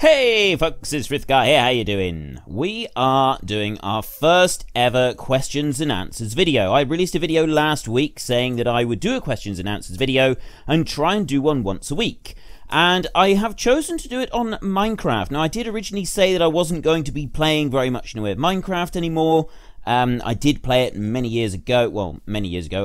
Hey folks, it's Frithgar here, how you doing? We are doing our first ever questions and answers video. I released a video last week saying that I would do a questions and answers video and try and do one once a week. And I have chosen to do it on Minecraft. Now I did originally say that I wasn't going to be playing very much in the way of Minecraft anymore. I did play it many years ago,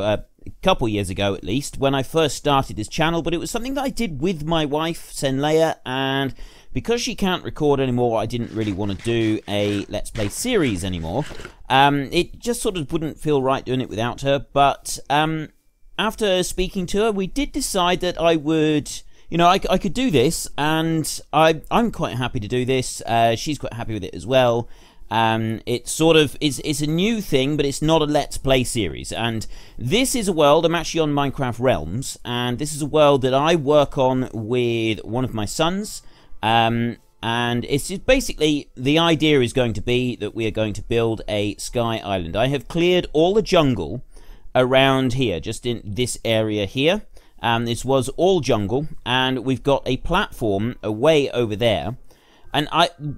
a couple years ago at least, when I first started this channel, but it was something that I did with my wife, Senleia, and because she can't record anymore, I didn't really want to do a Let's Play series anymore. It just sort of wouldn't feel right doing it without her, but after speaking to her, we did decide that I would, you know, I could do this, and I'm quite happy to do this. She's quite happy with it as well. It's sort of, it's a new thing, but it's not a Let's Play series, and this is a world, I'm actually on Minecraft Realms, and this is a world that I work on with one of my sons. And it's just basically, the idea is going to be that we are going to build a sky island. I have cleared all the jungle around here, just in this area here. This was all jungle, and we've got a platform away over there. And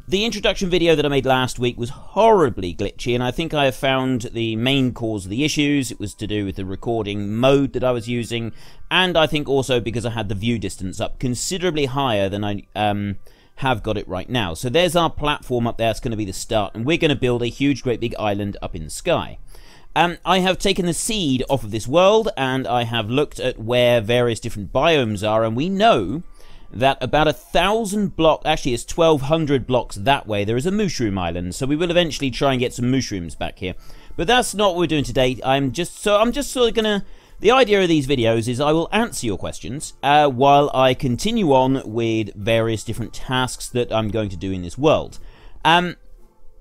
the introduction video that I made last week was horribly glitchy, and I think I have found the main cause of the issues. It was to do with the recording mode that I was using, and I think also because I had the view distance up considerably higher than I have got it right now. So there's our platform up there. It's going to be the start, and we're going to build a huge, great big island up in the sky. I have taken the seed off of this world, and I have looked at where various different biomes are, and we know that about 1,000 blocks, actually it's 1,200 blocks that way, there is a mushroom island, so we will eventually try and get some mushrooms back here. But that's not what we're doing today. I'm just sort of gonna, the idea of these videos is I will answer your questions while I continue on with various different tasks that I'm going to do in this world.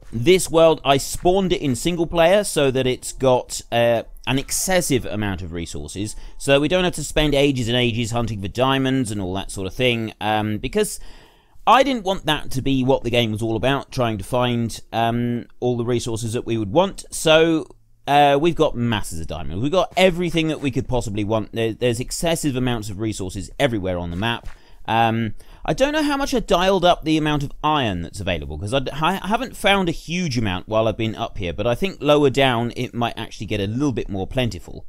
This world, I spawned it in single player so that it's got an excessive amount of resources, so we don't have to spend ages and ages hunting for diamonds and all that sort of thing, because I didn't want that to be what the game was all about, trying to find all the resources that we would want. So we've got masses of diamonds, we've got everything that we could possibly want. There's excessive amounts of resources everywhere on the map. I don't know how much I dialed up the amount of iron that's available, because I haven't found a huge amount while I've been up here, but I think lower down it might actually get a little bit more plentiful.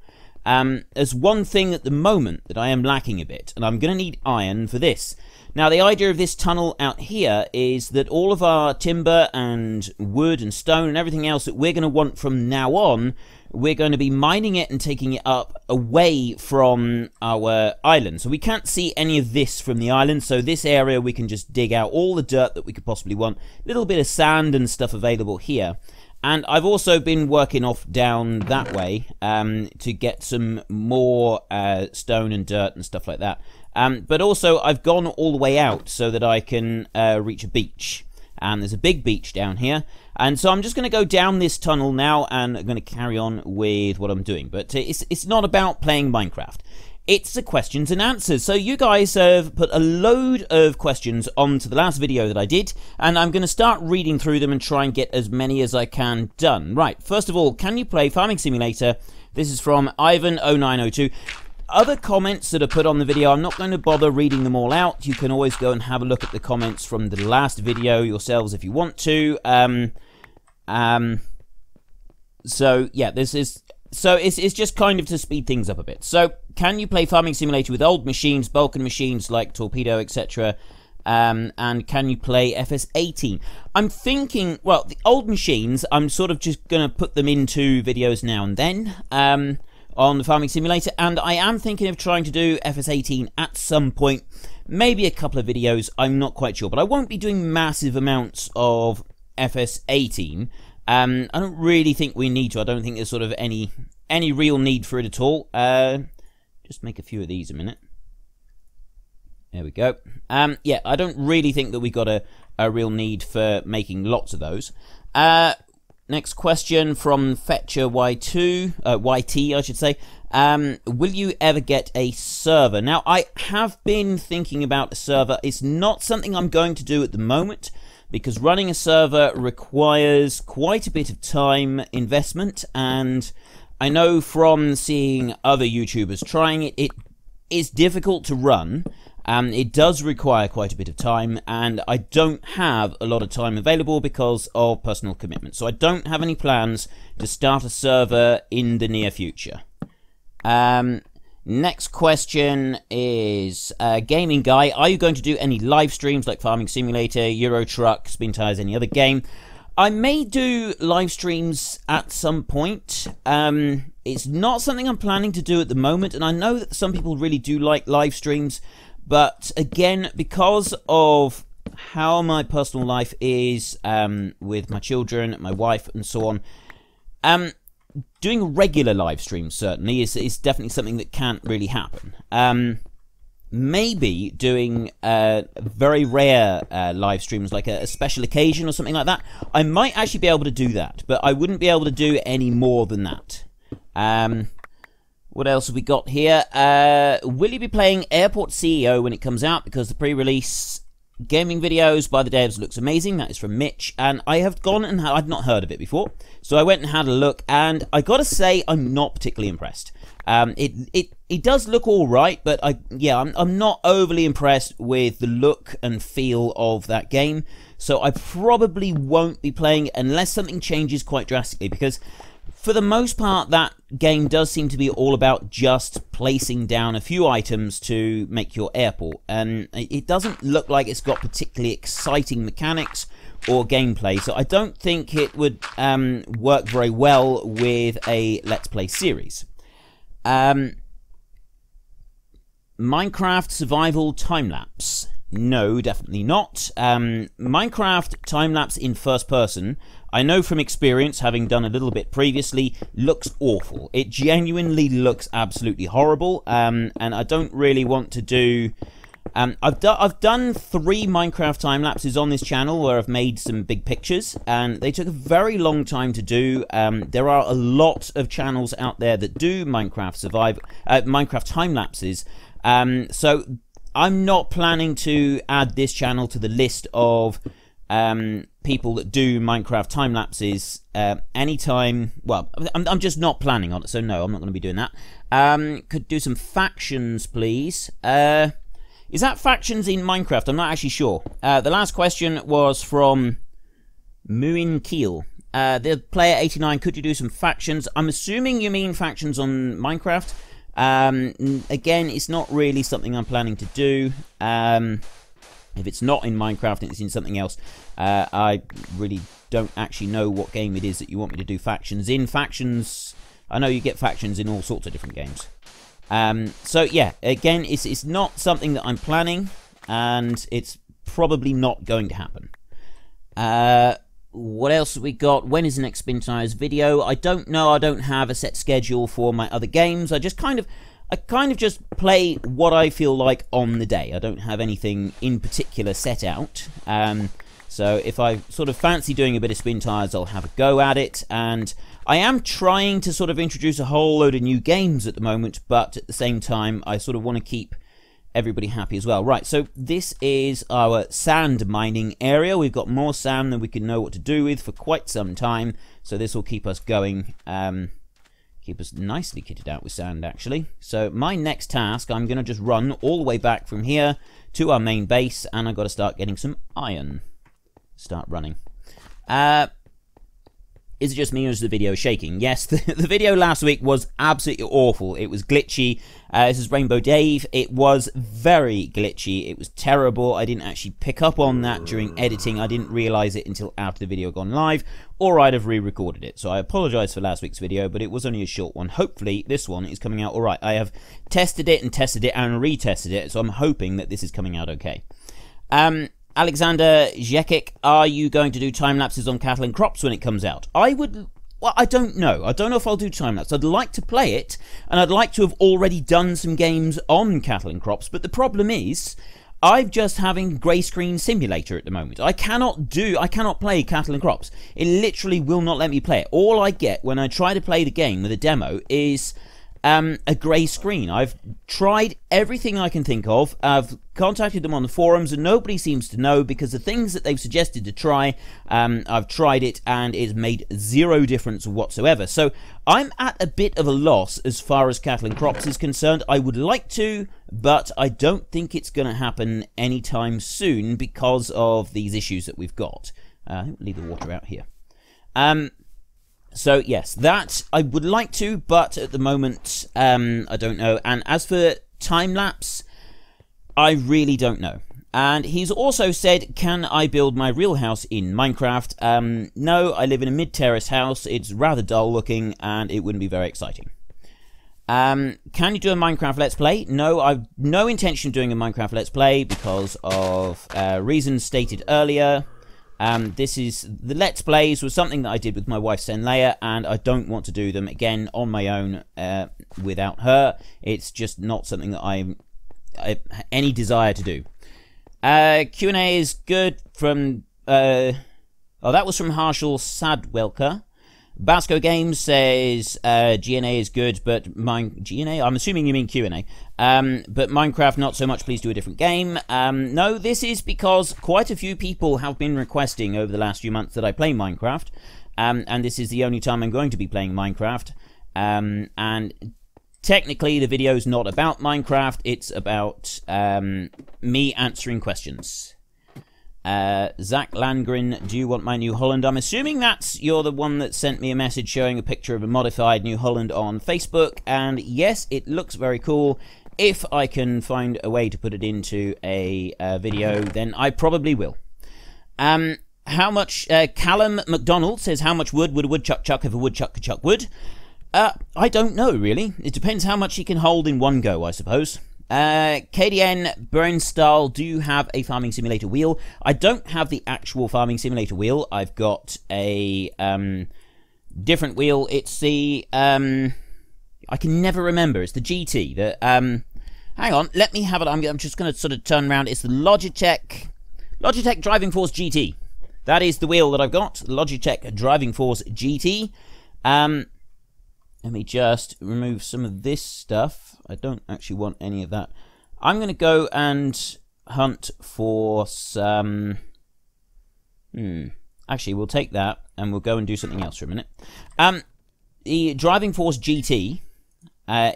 There's one thing at the moment that I am lacking a bit, and I'm going to need iron for this. Now, the idea of this tunnel out here is that all of our timber and wood and stone and everything else that we're going to want from now on, we're going to be mining it and taking it up away from our island. So we can't see any of this from the island, so this area we can just dig out all the dirt that we could possibly want. A little bit of sand and stuff available here. And I've also been working off down that way to get some more stone and dirt and stuff like that. But also I've gone all the way out so that I can reach a beach. And there's a big beach down here, and so I'm just going to go down this tunnel now, and I'm going to carry on with what I'm doing. But it's not about playing Minecraft. It's the questions and answers. So you guys have put a load of questions onto the last video that I did, and I'm going to start reading through them and try and get as many as I can done. Right, first of all, can you play Farming Simulator? This is from Ivan0902. Other comments that are put on the video, I'm not going to bother reading them all out. You can always go and have a look at the comments from the last video yourselves if you want to. So yeah, it's just kind of to speed things up a bit. So, can you play Farming Simulator with old machines, Vulcan machines like Torpedo, etc.? And can you play FS18? I'm thinking, well, the old machines, I'm sort of just going to put them into videos now and then. On the Farming Simulator, and I am thinking of trying to do FS18 at some point, maybe a couple of videos, I'm not quite sure, but I won't be doing massive amounts of FS18. I don't really think we need to. I don't think there's sort of any real need for it at all. Just make a few of these a minute. There we go. Yeah, I don't really think that we got a real need for making lots of those. Next question from Fetcher Y2, YT, I should say. Will you ever get a server? Now, I have been thinking about a server. It's not something I'm going to do at the moment, because running a server requires quite a bit of time investment, and I know from seeing other YouTubers trying it, it is difficult to run. It does require quite a bit of time, and I don't have a lot of time available because of personal commitments. So I don't have any plans to start a server in the near future. Next question is, Gaming Guy, are you going to do any live streams like Farming Simulator, Euro Truck, Spin Tires, any other game? I may do live streams at some point. It's not something I'm planning to do at the moment, and I know that some people really do like live streams, but again, because of how my personal life is with my children, my wife, and so on, doing regular live streams certainly is definitely something that can't really happen. Maybe doing very rare live streams, like a special occasion or something like that. I might actually be able to do that, but I wouldn't be able to do any more than that. What else have we got here? Will you be playing Airport CEO when it comes out? Because the pre-release gaming videos by the devs looks amazing. That is from Mitch, and I have gone and I'd not heard of it before, so I went and had a look, and I gotta say I'm not particularly impressed. It does look all right, but I'm not overly impressed with the look and feel of that game. So I probably won't be playing it unless something changes quite drastically, because for the most part that game does seem to be all about just placing down a few items to make your airport, and it doesn't look like it's got particularly exciting mechanics or gameplay, so I don't think it would work very well with a Let's Play series. Minecraft survival time-lapse. No, definitely not. Minecraft time-lapse in first person, I know from experience, having done a little bit previously, looks awful. It genuinely looks absolutely horrible, and I don't really want to do... I've done 3 Minecraft time-lapses on this channel where I've made some big pictures, and they took a very long time to do. There are a lot of channels out there that do Minecraft time-lapses, so I'm not planning to add this channel to the list of people that do Minecraft time-lapses anytime. Well, I'm just not planning on it, so no, I'm not going to be doing that. Could do some factions, please. Is that factions in Minecraft? I'm not actually sure. The last question was from Muin Keel. The player 89, could you do some factions? I'm assuming you mean factions on Minecraft. Again, it's not really something I'm planning to do. If it's not in Minecraft and it's in something else, I really don't actually know what game it is that you want me to do factions in. Factions, I know you get factions in all sorts of different games. So yeah, again, it's not something that I'm planning, and it's probably not going to happen. What else have we got? When is the next Spin Tires video? I don't know. I don't have a set schedule for my other games. I kind of just play what I feel like on the day. I don't have anything in particular set out. So if I sort of fancy doing a bit of Spin Tires, I'll have a go at it. And I am trying to sort of introduce a whole load of new games at the moment, but at the same time, I sort of want to keep everybody happy as well. Right, so this is our sand mining area. We've got more sand than we can know what to do with for quite some time, so this will keep us going, keep us nicely kitted out with sand, actually. So my next task, I'm going to just run all the way back from here to our main base, and I've got to start getting some iron. Start running. Is it just me or is the video shaking? Yes, the video last week was absolutely awful. It was glitchy. This is Rainbow Dave. It was very glitchy. It was terrible. I didn't actually pick up on that during editing. I didn't realize it until after the video had gone live, or I'd have re-recorded it. So I apologize for last week's video, but it was only a short one. Hopefully this one is coming out all right. I have tested it and retested it, so I'm hoping that this is coming out okay. Alexander Jekic, are you going to do time-lapses on Cattle and Crops when it comes out? Well, I don't know. I don't know if I'll do time-lapse. I'd like to play it, and I'd like to have already done some games on Cattle and Crops, but the problem is, I'm just having grey screen simulator at the moment. I cannot play Cattle and Crops. It literally will not let me play it. All I get when I try to play the game with a demo is a grey screen. I've tried everything I can think of. I've contacted them on the forums and nobody seems to know, because the things that they've suggested to try, I've tried it and it's made zero difference whatsoever. So I'm at a bit of a loss as far as Cattle and Crops is concerned. I would like to, but I don't think it's going to happen anytime soon because of these issues that we've got. Leave the water out here. So yes, that I would like to, but at the moment, I don't know. And as for time-lapse, I really don't know. And he's also said, can I build my real house in Minecraft? No, I live in a mid-terrace house. It's rather dull looking, and it wouldn't be very exciting. Can you do a Minecraft Let's Play? No, I've no intention of doing a Minecraft Let's Play because of reasons stated earlier. The Let's Plays was something that I did with my wife Senleia, and I don't want to do them again on my own without her. It's just not something that I have any desire to do. Q&A is good from... oh, that was from Harshal Sadwelker. Basco Games says GNA is good, but GNA? I'm assuming you mean Q&A. But Minecraft not so much, please do a different game. No, this is because quite a few people have been requesting over the last few months that I play Minecraft. And this is the only time I'm going to be playing Minecraft. And technically the video's not about Minecraft, it's about me answering questions. Zach Landgren, do you want my New Holland? I'm assuming you're the one that sent me a message showing a picture of a modified New Holland on Facebook, and yes, it looks very cool. If I can find a way to put it into a video, then I probably will. How much, Callum McDonald says, how much wood would a woodchuck chuck if a woodchuck could chuck wood? I don't know, really. It depends how much he can hold in one go, I suppose. KDN Bernstall, do you have a farming simulator wheel? I don't have the actual farming simulator wheel. I've got a different wheel. It's the I can never remember. It's the GT. Hang on, let me have it. I'm just going to sort of turn around. It's the Logitech Driving Force GT. That is the wheel that I've got. Logitech Driving Force GT. Let me just remove some of this stuff. I don't actually want any of that. I'm going to go and hunt for some... Actually, we'll take that and we'll go and do something else for a minute. The Driving Force GT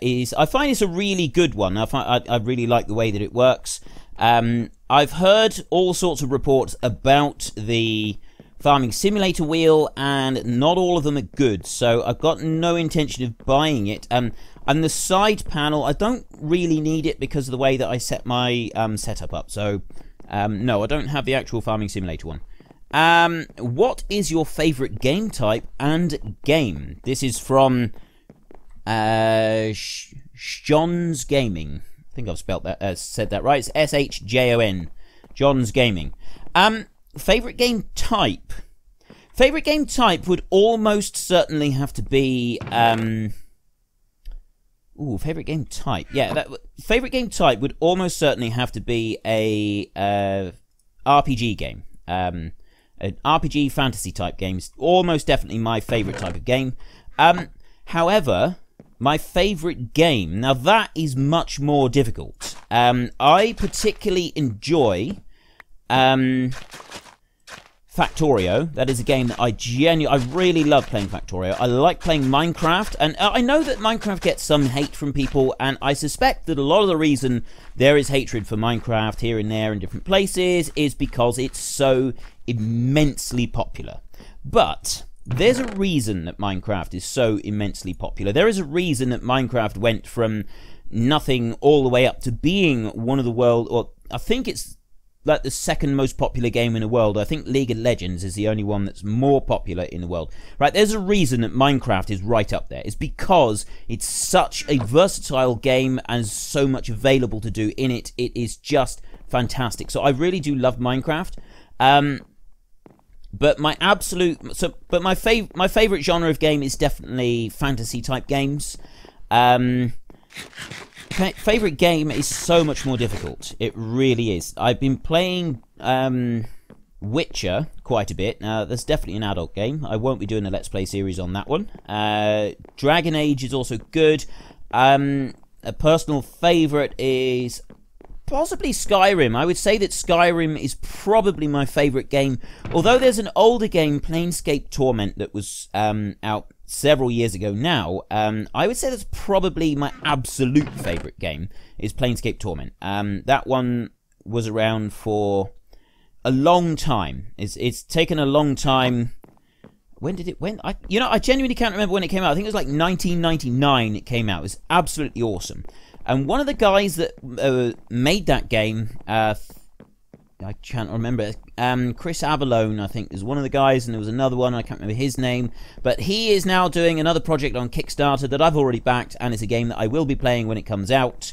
is... I find it's a really good one. I really like the way that it works. I've heard all sorts of reports about the farming simulator wheel, and not all of them are good, so I've got no intention of buying it. And the side panel, I don't really need it because of the way that I set my setup up, so no, I don't have the actual farming simulator one. What is your favourite game type and game? This is from John's Gaming. I think I've spelled that, said that right. It's S-H-J-O-N. John's Gaming. Favourite game type? Favourite game type would almost certainly have to be... favourite game type. Yeah, favourite game type would almost certainly have to be a RPG game. An RPG fantasy type game is almost definitely my favourite type of game. However, my favourite game... Now, that is much more difficult. I particularly enjoy... Factorio. That is a game that I really love playing Factorio. I like playing Minecraft, and I know that Minecraft gets some hate from people, and I suspect that a lot of the reason there is hatred for Minecraft here and there in different places is because it's so immensely popular. But there's a reason that Minecraft is so immensely popular. There is a reason that Minecraft went from nothing all the way up to being one of the world, or I think it's like the second most popular game in the world. I think League of Legends is the only one that's more popular in the world. Right, there's a reason that Minecraft is right up there. It's because it's such a versatile game and so much available to do in it. It is just fantastic. So I really do love Minecraft. But my my favorite genre of game is definitely fantasy type games. Favorite game is so much more difficult. It really is. I've been playing Witcher quite a bit. Now, that's definitely an adult game. I won't be doing a Let's Play series on that one. Dragon Age is also good. A personal favourite is possibly Skyrim. I would say that Skyrim is probably my favourite game. Although there's an older game, Planescape Torment, that was out several years ago now, I would say that's probably my absolute favourite game, is Planescape Torment. That one was around for a long time. It's taken a long time. When did it? I genuinely can't remember when it came out. I think it was like 1999 it came out. It was absolutely awesome. And one of the guys that made that game, I can't remember, Chris Avallone, I think, is one of the guys, and there was another one, I can't remember his name, but he is now doing another project on Kickstarter that I've already backed, and it's a game that I will be playing when it comes out,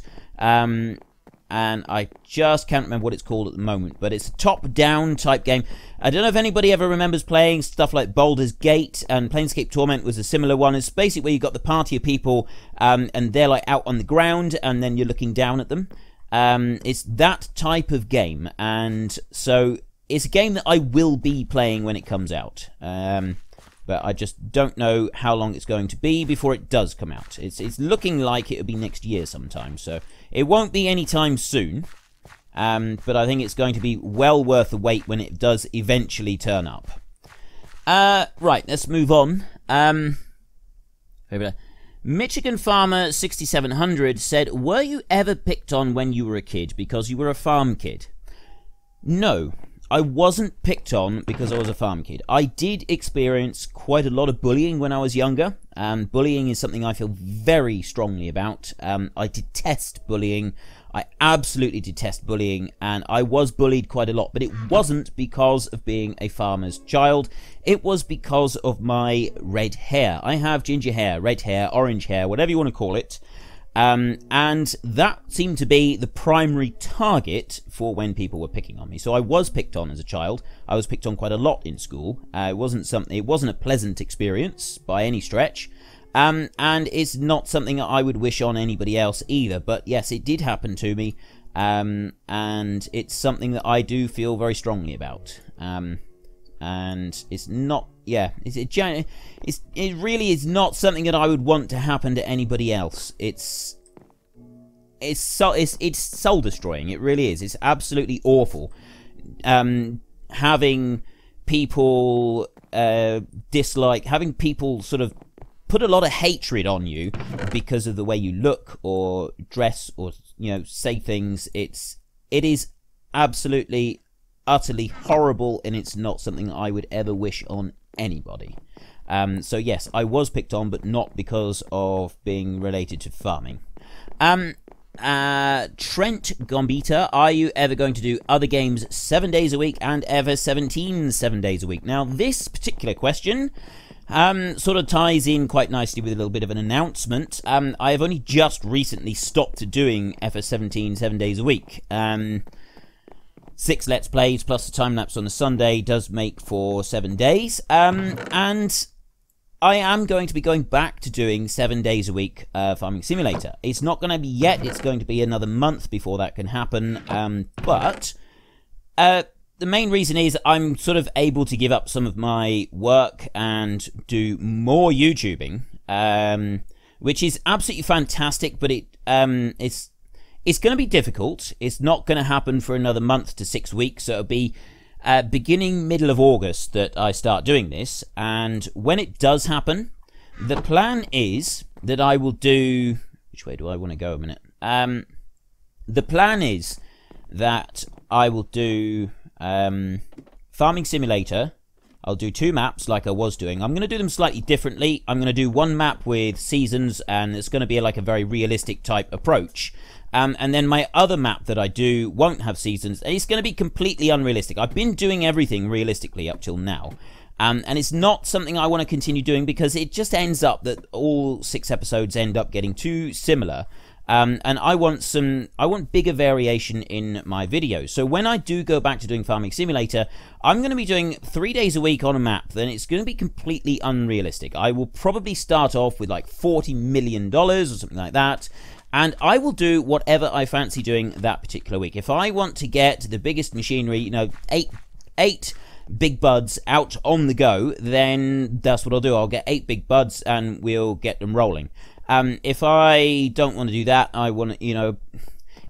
and I just can't remember what it's called at the moment, but it's a top-down type game. I don't know if anybody ever remembers playing stuff like Baldur's Gate, and Planescape Torment was a similar one. It's basically where you've got the party of people, and they're like out on the ground, and then you're looking down at them. It's that type of game, and so it's a game that I will be playing when it comes out. But I just don't know how long it's going to be before it does come out. It's looking like it'll be next year sometime, so it won't be anytime soon. But I think it's going to be well worth the wait when it does eventually turn up. Right, let's move on. Michigan Farmer 6700 said, were you ever picked on when you were a kid because you were a farm kid? No, I wasn't picked on because I was a farm kid. I did experience quite a lot of bullying when I was younger. Bullying is something I feel very strongly about. I detest bullying. I absolutely detest bullying, and I was bullied quite a lot, but it wasn't because of being a farmer's child. It was because of my red hair. I have ginger hair, red hair, orange hair, whatever you want to call it. And that seemed to be the primary target for when people were picking on me. So I was picked on as a child. I was picked on quite a lot in school. It wasn't a pleasant experience by any stretch. And it's not something that I would wish on anybody else either. But yes, it did happen to me. And it's something that I do feel very strongly about. And it's not, yeah, it really is not something that I would want to happen to anybody else. It's soul destroying. It really is. It's absolutely awful. Having people having people sort of put a lot of hatred on you because of the way you look or dress or, you know, say things. It is absolutely, utterly horrible, and it's not something I would ever wish on anybody. So yes, I was picked on, but not because of being related to farming. Trent Gombita, are you ever going to do other games 7 days a week and ever 17 7 days a week? Now, this particular question sort of ties in quite nicely with a little bit of an announcement. I have only just recently stopped doing FS17 7 days a week. 6 Let's Plays plus the time-lapse on a Sunday does make for 7 days. And I am going to be going back to doing 7 days a week Farming Simulator. It's not going to be yet. It's going to be another month before that can happen. But the main reason is I'm sort of able to give up some of my work and do more YouTubing, which is absolutely fantastic, but it's going to be difficult. It's not going to happen for another month to 6 weeks, so it'll be beginning middle of August that I start doing this, and when it does happen, the plan is that I will do... Which way do I want to go a minute? The plan is that I will do Farming Simulator. I'll do 2 maps like I was doing. I'm going to do them slightly differently. I'm going to do 1 map with seasons, and it's going to be like a very realistic type approach. And then my other map that I do won't have seasons. It's going to be completely unrealistic. I've been doing everything realistically up till now. And it's not something I want to continue doing because it just ends up that all 6 episodes end up getting too similar. And I want bigger variation in my videos. So when I do go back to doing Farming Simulator, I'm going to be doing 3 days a week on a map. Then it's going to be completely unrealistic. I will probably start off with like $40 million or something like that. And I will do whatever I fancy doing that particular week. If I want to get the biggest machinery, you know, eight big buds out on the go, then that's what I'll do. I'll get 8 big buds and we'll get them rolling. If I don't want to do that, I want to, you know,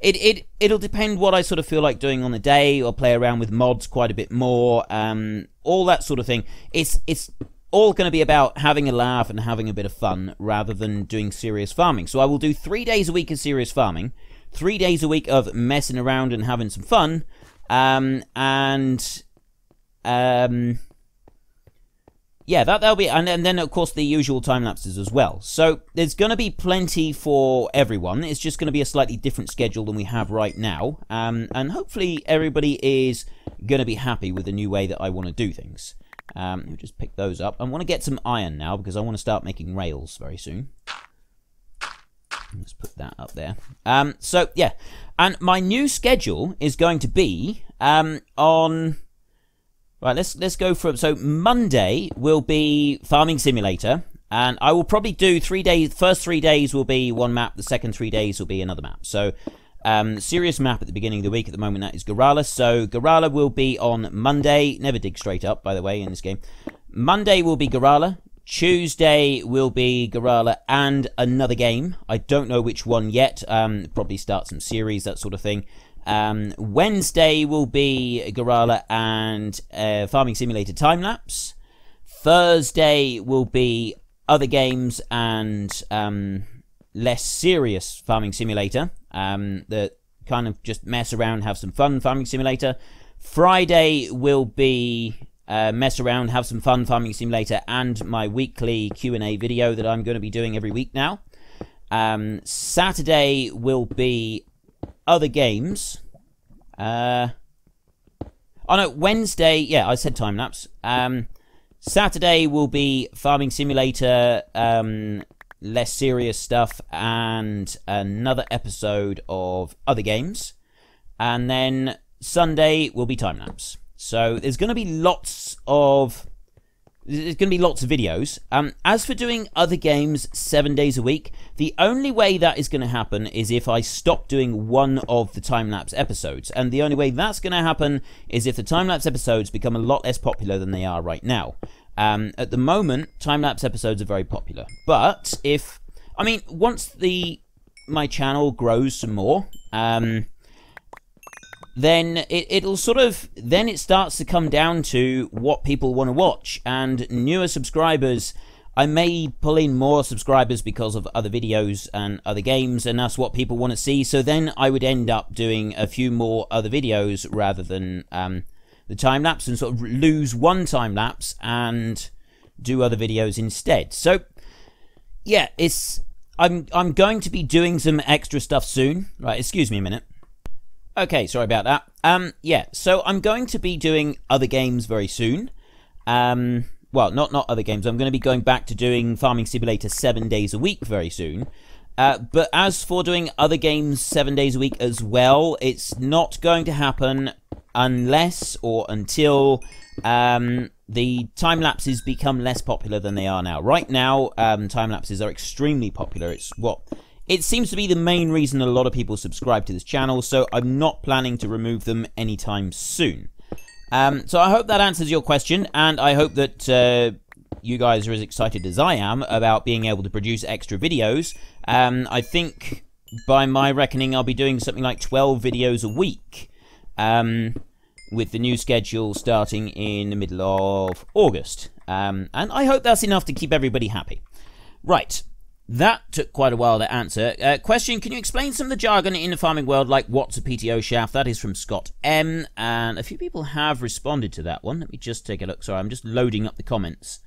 it'll depend what I sort of feel like doing on the day, or play around with mods quite a bit more, all that sort of thing. It's all going to be about having a laugh and having a bit of fun rather than doing serious farming. So I will do 3 days a week of serious farming, 3 days a week of messing around and having some fun, yeah, that'll be, and then of course the usual time lapses as well. So there's going to be plenty for everyone. It's just going to be a slightly different schedule than we have right now, and hopefully everybody is going to be happy with the new way that I want to do things. Let me just pick those up. I want to get some iron now because I want to start making rails very soon. Let's put that up there. So yeah, and my new schedule is going to be on. Right, let's go from, so Monday will be Farming Simulator, and I will probably do 3 days, first 3 days will be one map, the second 3 days will be another map. So, serious map at the beginning of the week, at the moment that is Gorala, so Gorala will be on Monday, never dig straight up, by the way, in this game. Monday will be Gorala, Tuesday will be Gorala and another game, I don't know which one yet, probably start some series, that sort of thing. Wednesday will be Gorala and Farming Simulator time-lapse. Thursday will be other games and less serious Farming Simulator. That kind of just mess around, have some fun Farming Simulator. Friday will be mess around, have some fun Farming Simulator and my weekly Q&A video that I'm going to be doing every week now. Saturday will be other games. Oh no, Wednesday, yeah, I said time lapse. Saturday will be Farming Simulator, less serious stuff, and another episode of other games. And then Sunday will be time lapse. So there's going to be lots of videos. As for doing other games 7 days a week, the only way that is going to happen is if I stop doing one of the time-lapse episodes. And the only way that's going to happen is if the time-lapse episodes become a lot less popular than they are right now. At the moment, time-lapse episodes are very popular. But if, I mean, once my channel grows some more, then it'll sort of, then it starts to come down to what people want to watch, and newer subscribers, I may pull in more subscribers because of other videos and other games, and that's what people want to see. So then I would end up doing a few more other videos rather than the time lapse, and sort of lose one time lapse and do other videos instead. So yeah, I'm going to be doing some extra stuff soon. Right, excuse me a minute. Okay, sorry about that. Yeah, so I'm going to be doing other games very soon. Well, not other games. I'm going to be going back to doing Farming Simulator 7 days a week very soon. But as for doing other games 7 days a week as well, it's not going to happen unless or until the time lapses become less popular than they are now. Right now, time lapses are extremely popular. It seems to be the main reason a lot of people subscribe to this channel, so I'm not planning to remove them anytime soon. So I hope that answers your question, and I hope that you guys are as excited as I am about being able to produce extra videos. I think, by my reckoning, I'll be doing something like 12 videos a week, with the new schedule starting in the middle of August. And I hope that's enough to keep everybody happy. Right. That took quite a while to answer. Question, can you explain some of the jargon in the farming world, like what's a PTO shaft? That is from Scott M, and a few people have responded to that one. Let me just take a look. Sorry, I'm just loading up the comments.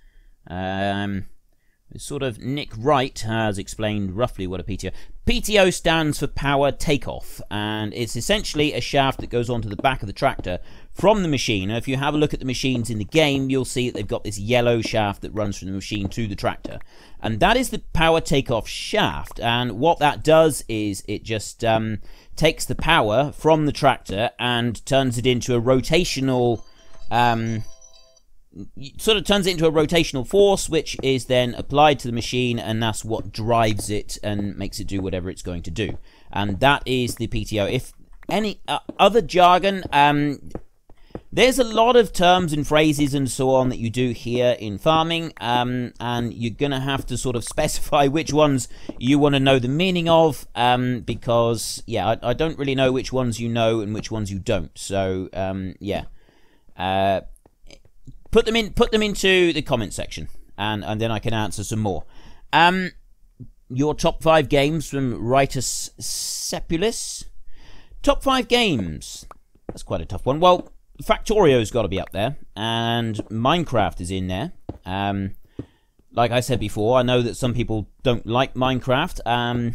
Sort of Nick Wright has explained roughly what a PTO... PTO stands for Power Takeoff, and it's essentially a shaft that goes onto the back of the tractor from the machine. And if you have a look at the machines in the game, you'll see that they've got this yellow shaft that runs from the machine to the tractor. And that is the Power Takeoff shaft, and what that does is it just takes the power from the tractor and turns it into a rotational... sort of turns it into a rotational force, which is then applied to the machine, and that's what drives it and makes it do whatever it's going to do. And that is the PTO. If any other jargon, there's a lot of terms and phrases and so on that you do here in farming, and you're going to have to sort of specify which ones you want to know the meaning of, because, yeah, I don't really know which ones you know and which ones you don't. So, yeah. Put them into the comment section, and then I can answer some more. Your top 5 games from Ritus Sepulis. Top 5 games. That's quite a tough one. Well, Factorio's got to be up there, and Minecraft is in there. Like I said before, I know that some people don't like Minecraft.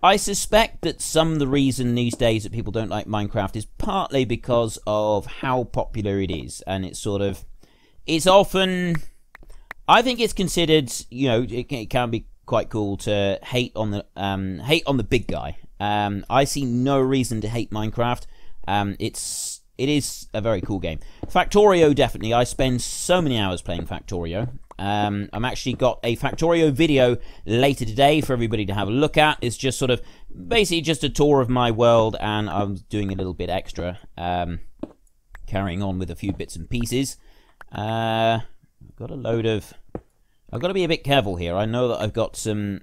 I suspect that some of the reason these days that people don't like Minecraft is partly because of how popular it is, and it's often, I think it's considered, you know, it can be quite cool to hate on the big guy. I see no reason to hate Minecraft. It is a very cool game. Factorio, definitely. I spend so many hours playing Factorio. I'm actually got a Factorio video later today for everybody to have a look at. It's just sort of basically just a tour of my world, and I'm doing a little bit extra, carrying on with a few bits and pieces. I've got a load of... I've got to be a bit careful here. I know that I've got some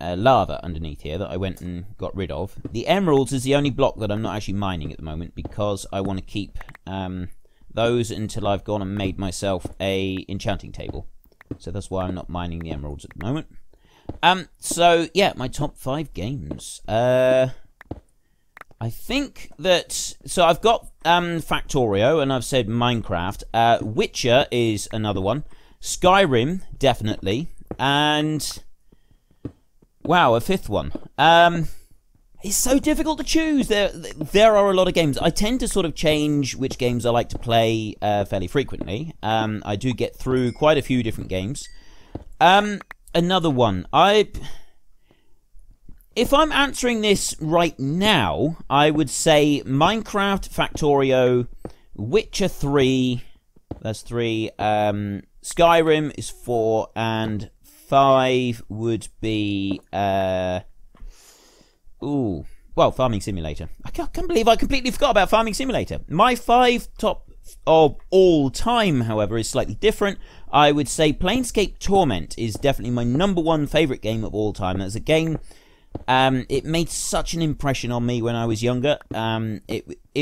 lava underneath here that I went and got rid of. The emeralds is the only block that I'm not actually mining at the moment, because I want to keep those until I've gone and made myself a enchanting table. So that's why I'm not mining the emeralds at the moment. So yeah, my top 5 games. I think that, so I've got Factorio, and I've said Minecraft. Witcher is another one. Skyrim, definitely. And wow, a 5th one. It's so difficult to choose. There are a lot of games. I tend to sort of change which games I like to play fairly frequently. I do get through quite a few different games. Another one. If I'm answering this right now, I would say Minecraft, Factorio, Witcher 3, that's 3, Skyrim is 4, and 5 would be, Farming Simulator. I can't believe I completely forgot about Farming Simulator. My 5 top of all time, however, is slightly different. I would say Planescape Torment is definitely my #1 favourite game of all time. That's a game... it made such an impression on me when I was younger. There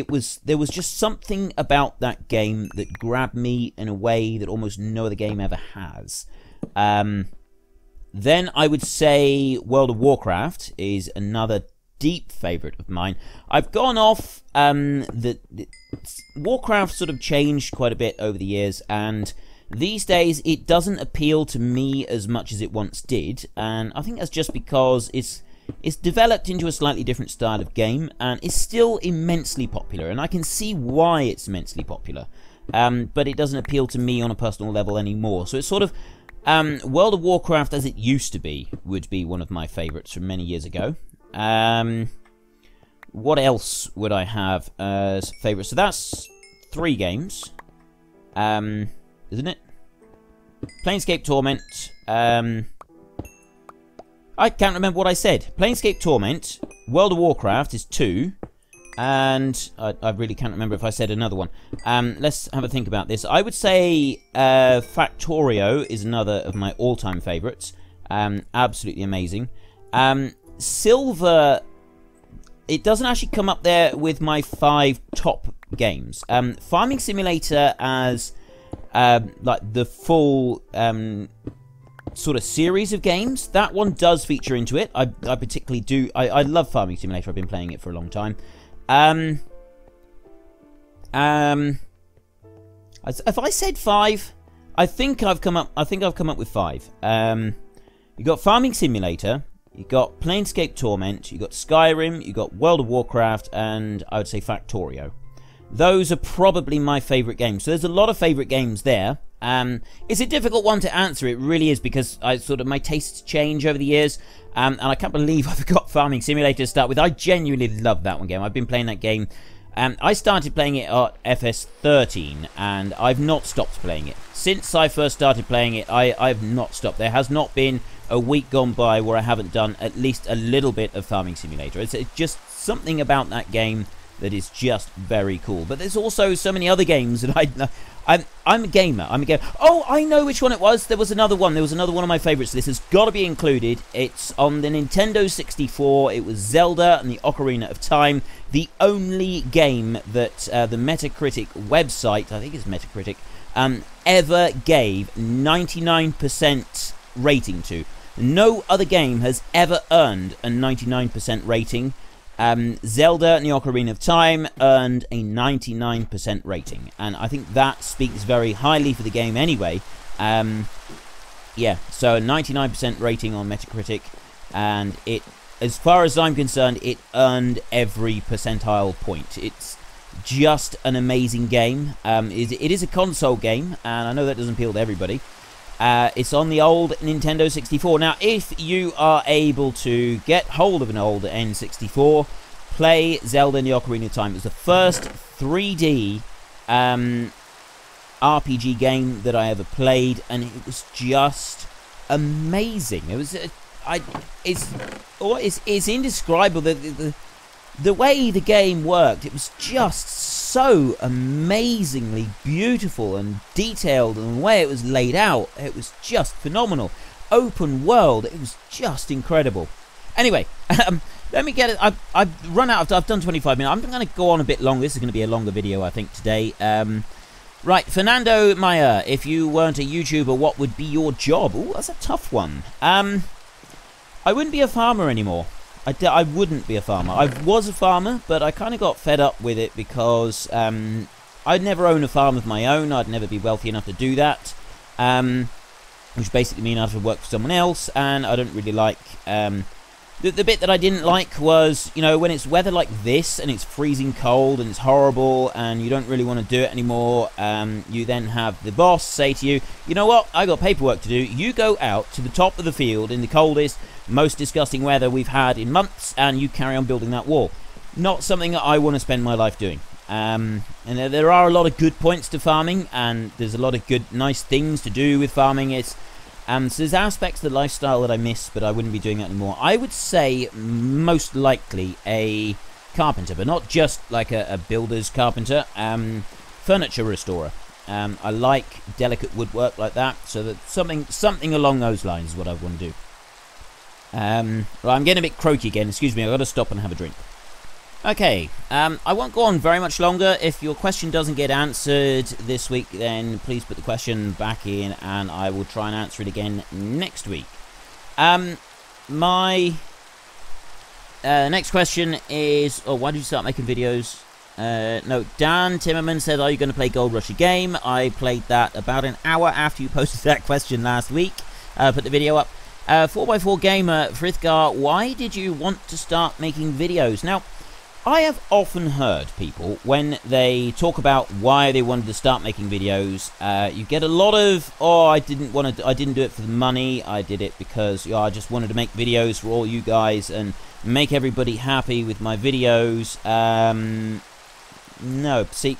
was just something about that game that grabbed me in a way that almost no other game ever has. Then I would say World of Warcraft is another deep favourite of mine. I've gone off, Warcraft sort of changed quite a bit over the years, and these days it doesn't appeal to me as much as it once did, and I think that's just because it's developed into a slightly different style of game, and it's still immensely popular, and I can see why it's immensely popular, but it doesn't appeal to me on a personal level anymore. So it's sort of, World of Warcraft as it used to be would be one of my favourites from many years ago. What else would I have as favourites? So that's 3 games, isn't it? Planescape Torment, I can't remember what I said. Planescape Torment, World of Warcraft is 2, and I really can't remember if I said another one. Let's have a think about this. I would say Factorio is another of my all-time favourites. Absolutely amazing. Silver, it doesn't actually come up there with my 5 top games. Farming Simulator as like the full sort of series of games, that one does feature into it. I particularly do. I love Farming Simulator. I've been playing it for a long time. If I said 5, I think I've come up with 5. You got Farming Simulator, you got Planescape Torment, you got Skyrim, you got World of Warcraft, and I would say Factorio. Those are probably my favourite games. So there's a lot of favourite games there. It's a difficult one to answer. It really is, because my tastes change over the years. And I can't believe I forgot Farming Simulator to start with. I genuinely love that one game. I've been playing that game. I started playing it at FS13, and I've not stopped playing it. Since I first started playing it, I've not stopped. There has not been a week gone by where I haven't done at least a little bit of Farming Simulator. It's just something about that game that is just very cool. But there's also so many other games that I'm a gamer. Oh, I know which one it was. There was another one. There was another one of my favorites. This has got to be included. It's on the Nintendo 64. It was Zelda and the Ocarina of Time. The only game that the Metacritic website, I think it's Metacritic, ever gave 99% rating to. No other game has ever earned a 99% rating. Zelda and the Ocarina of Time earned a 99% rating, and I think that speaks very highly for the game anyway. Yeah, so a 99% rating on Metacritic, and it, as far as I'm concerned, it earned every percentile point. It's just an amazing game. It is a console game, and I know that doesn't appeal to everybody. It's on the old Nintendo 64. Now, if you are able to get hold of an old N64, play Zelda and the Ocarina of Time. It was the first 3D RPG game that I ever played, and it was just amazing. It was, it's indescribable. The way the game worked, it was just so amazingly beautiful and detailed, and the way it was laid out, it was just phenomenal. Open world, it was just incredible. Anyway, let me get it. I've run out. I've done 25 minutes. I'm going to go on a bit longer. This is going to be a longer video, I think, today. Right, Fernando Meyer, if you weren't a YouTuber, what would be your job? Oh, that's a tough one. I wouldn't be a farmer anymore. I wouldn't be a farmer. I was a farmer, but I kind of got fed up with it because I'd never own a farm of my own. I'd never be wealthy enough to do that, which basically means I'd have to work for someone else, and I don't really like... The bit that I didn't like was, you know, when it's weather like this and it's freezing cold and it's horrible and you don't really want to do it anymore, you then have the boss say to you, you know what, I got paperwork to do, you go out to the top of the field in the coldest, most disgusting weather we've had in months, and you carry on building that wall. Not something that I want to spend my life doing. And there are a lot of good points to farming, and there's a lot of good, nice things to do with farming. So there's aspects of the lifestyle that I miss, but I wouldn't be doing that anymore. I would say most likely a carpenter, but not just like a builder's carpenter. Furniture restorer. I like delicate woodwork like that, so that something along those lines is what I want to do. Right, I'm getting a bit croaky again. Excuse me, I've got to stop and have a drink. Okay, I won't go on very much longer. If your question doesn't get answered this week, then please put the question back in and I will try and answer it again next week. My next question is, why did you start making videos? No, Dan Timmerman said, are you going to play Gold Rush game? I played that about an hour after you posted that question last week. Put the video up. 4x4 Gamer, Frithgar, why did you want to start making videos? Now, I have often heard people, when they talk about why they wanted to start making videos, you get a lot of, I didn't do it for the money, I did it because I just wanted to make videos for all you guys and make everybody happy with my videos. No, see,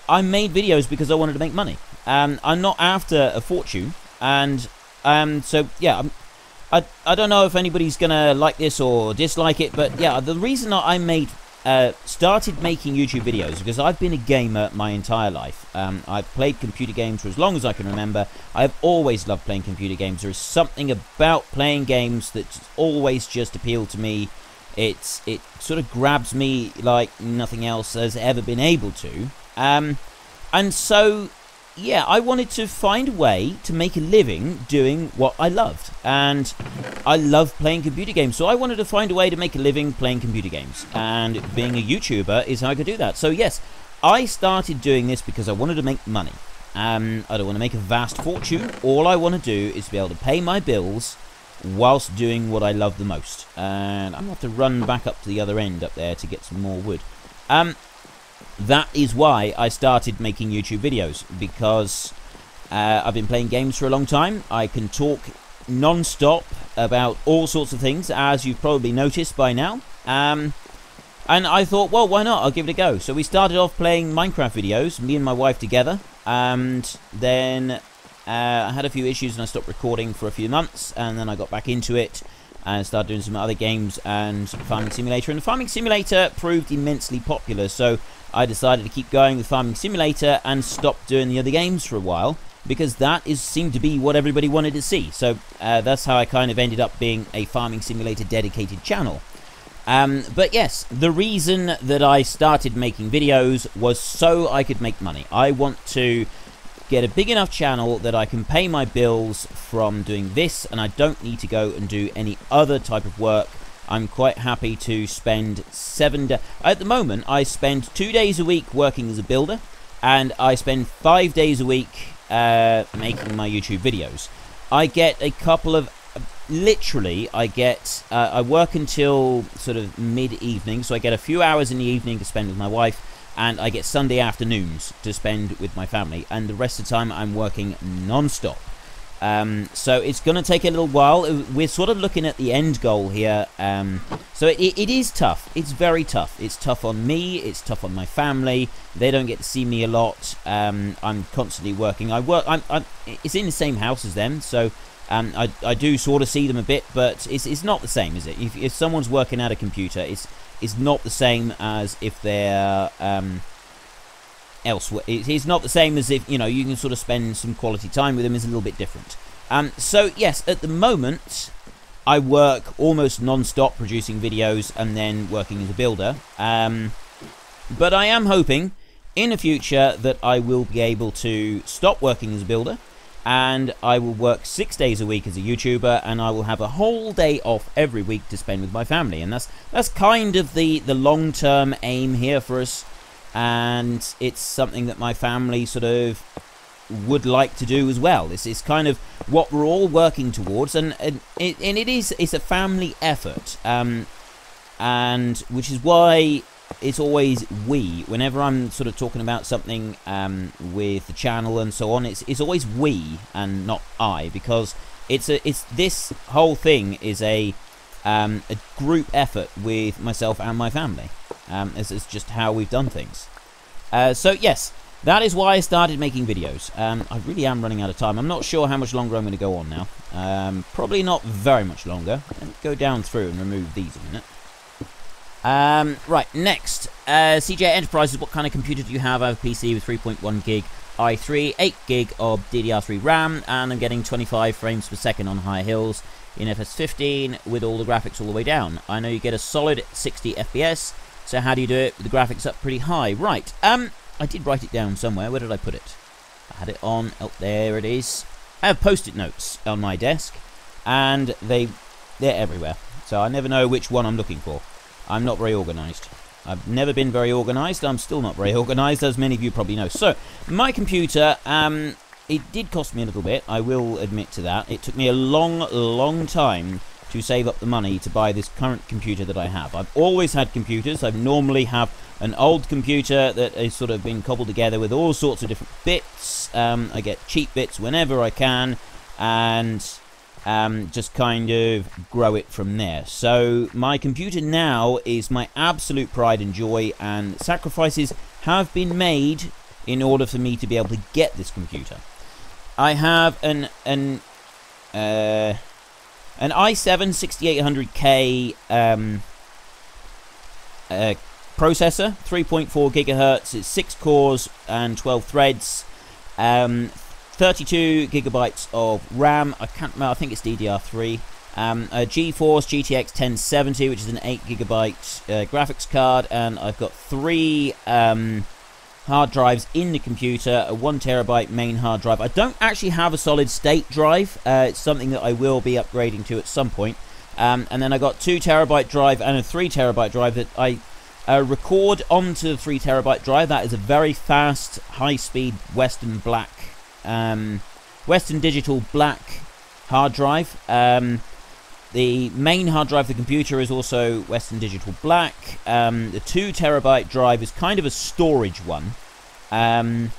I made videos because I wanted to make money. I'm not after a fortune, and so yeah, I don't know if anybody's gonna like this or dislike it, but yeah, the reason I started making YouTube videos because I've been a gamer my entire life. I've played computer games for as long as I can remember. I've always loved playing computer games. There is something about playing games that's always just appealed to me. It sort of grabs me like nothing else has ever been able to. And so yeah, I wanted to find a way to make a living doing what I loved, and I love playing computer games, so I wanted to find a way to make a living playing computer games, and being a YouTuber is how I could do that. So yes, I started doing this because I wanted to make money. I don't want to make a vast fortune. All I want to do is be able to pay my bills whilst doing what I love the most, and I'm going to have to run back up to the other end up there to get some more wood. That is why I started making YouTube videos, because I've been playing games for a long time. I can talk non-stop about all sorts of things, as you've probably noticed by now. And I thought, well, why not? I'll give it a go. So we started off playing Minecraft videos, me and my wife together. And then I had a few issues and I stopped recording for a few months. And then I got back into it. and started doing some other games and Farming Simulator. And the Farming Simulator proved immensely popular, so I decided to keep going with Farming Simulator and stop doing the other games for a while, because that seemed to be what everybody wanted to see. So that's how I kind of ended up being a Farming Simulator dedicated channel. But yes, the reason that I started making videos was so I could make money. I want to get a big enough channel that I can pay my bills from doing this, and I don't need to go and do any other type of work. I'm quite happy to spend 7 days. At the moment, I spend 2 days a week working as a builder, and I spend 5 days a week making my YouTube videos. I get a couple of literally, I work until sort of mid-evening, so I get a few hours in the evening to spend with my wife, and I get Sunday afternoons to spend with my family, and the rest of the time I'm working non-stop. So it's going to take a little while. We're sort of looking at the end goal here. So it is tough. It's very tough. It's tough on me. It's tough on my family. They don't get to see me a lot. I'm constantly working. It's in the same house as them, so I do sort of see them a bit, but it's not the same, is it? If someone's working at a computer, it's not the same as if they're elsewhere. It's not the same as if, you know, you can sort of spend some quality time with them. It's a little bit different. So yes, at the moment I work almost non-stop producing videos and then working as a builder. But I am hoping in the future that I will be able to stop working as a builder, and I will work 6 days a week as a YouTuber, and I will have a whole day off every week to spend with my family. And that's kind of the long-term aim here for us, and it's something that my family sort of would like to do as well. This is kind of what we're all working towards, and it's a family effort, and which is why it's always we. Whenever I'm sort of talking about something with the channel and so on, it's always we and not I, because this whole thing is a group effort with myself and my family. It's just how we've done things. So yes, that is why I started making videos. I really am running out of time. I'm not sure how much longer I'm going to go on now. Probably not very much longer. Let me go down through and remove these a minute. Right, next, CJ Enterprises, what kind of computer do you have? I have a PC with 3.1 gig i3, 8 gig of DDR3 RAM, and I'm getting 25 frames per second on high hills in FS15 with all the graphics all the way down. I know you get a solid 60 FPS, so how do you do it with the graphics up pretty high? Right, I did write it down somewhere. Where did I put it? I had it on, oh, there it is. I have post-it notes on my desk, and they're everywhere, so I never know which one I'm looking for. I'm not very organised. I've never been very organised. I'm still not very organised, as many of you probably know. So, my computer, it did cost me a little bit. I will admit to that. It took me a long time to save up the money to buy this current computer that I have. I've always had computers. I normally have an old computer that has sort of been cobbled together with all sorts of different bits. I get cheap bits whenever I can, and just kind of grow it from there. So my computer now is my absolute pride and joy, and sacrifices have been made in order for me to be able to get this computer. I have an i7 6800K processor, 3.4 gigahertz. It's 6 cores and 12 threads. 32 gigabytes of RAM. I can't remember, I think it's DDR3. A GeForce GTX 1070, which is an 8 gigabyte graphics card, and I've got 3 hard drives in the computer, a 1 terabyte main hard drive. I don't actually have a solid state drive. It's something that I will be upgrading to at some point. And then I got 2 terabyte drive and a 3 terabyte drive that I record onto the 3 terabyte drive. That is a very fast, high-speed Western Digital black hard drive. The main hard drive of the computer is also Western Digital black. The 2 terabyte drive is kind of a storage one, and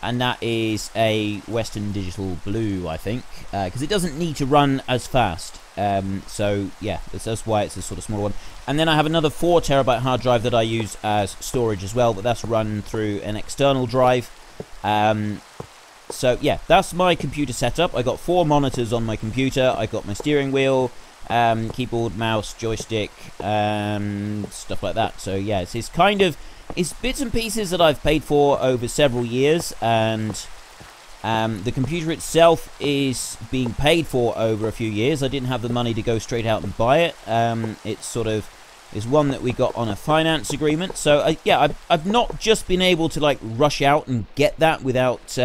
that is a Western Digital blue, I think, because it doesn't need to run as fast. So yeah, that's why it's a sort of smaller one. And then I have another 4 terabyte hard drive that I use as storage as well, but that's run through an external drive. So yeah, that's my computer setup. I got 4 monitors on my computer. I got my steering wheel, keyboard, mouse, joystick, stuff like that. So yeah, it's kind of, it's bits and pieces that I've paid for over several years, and the computer itself is being paid for over a few years. I didn't have the money to go straight out and buy it. It's sort of is one that we got on a finance agreement. So yeah, I've not just been able to like rush out and get that without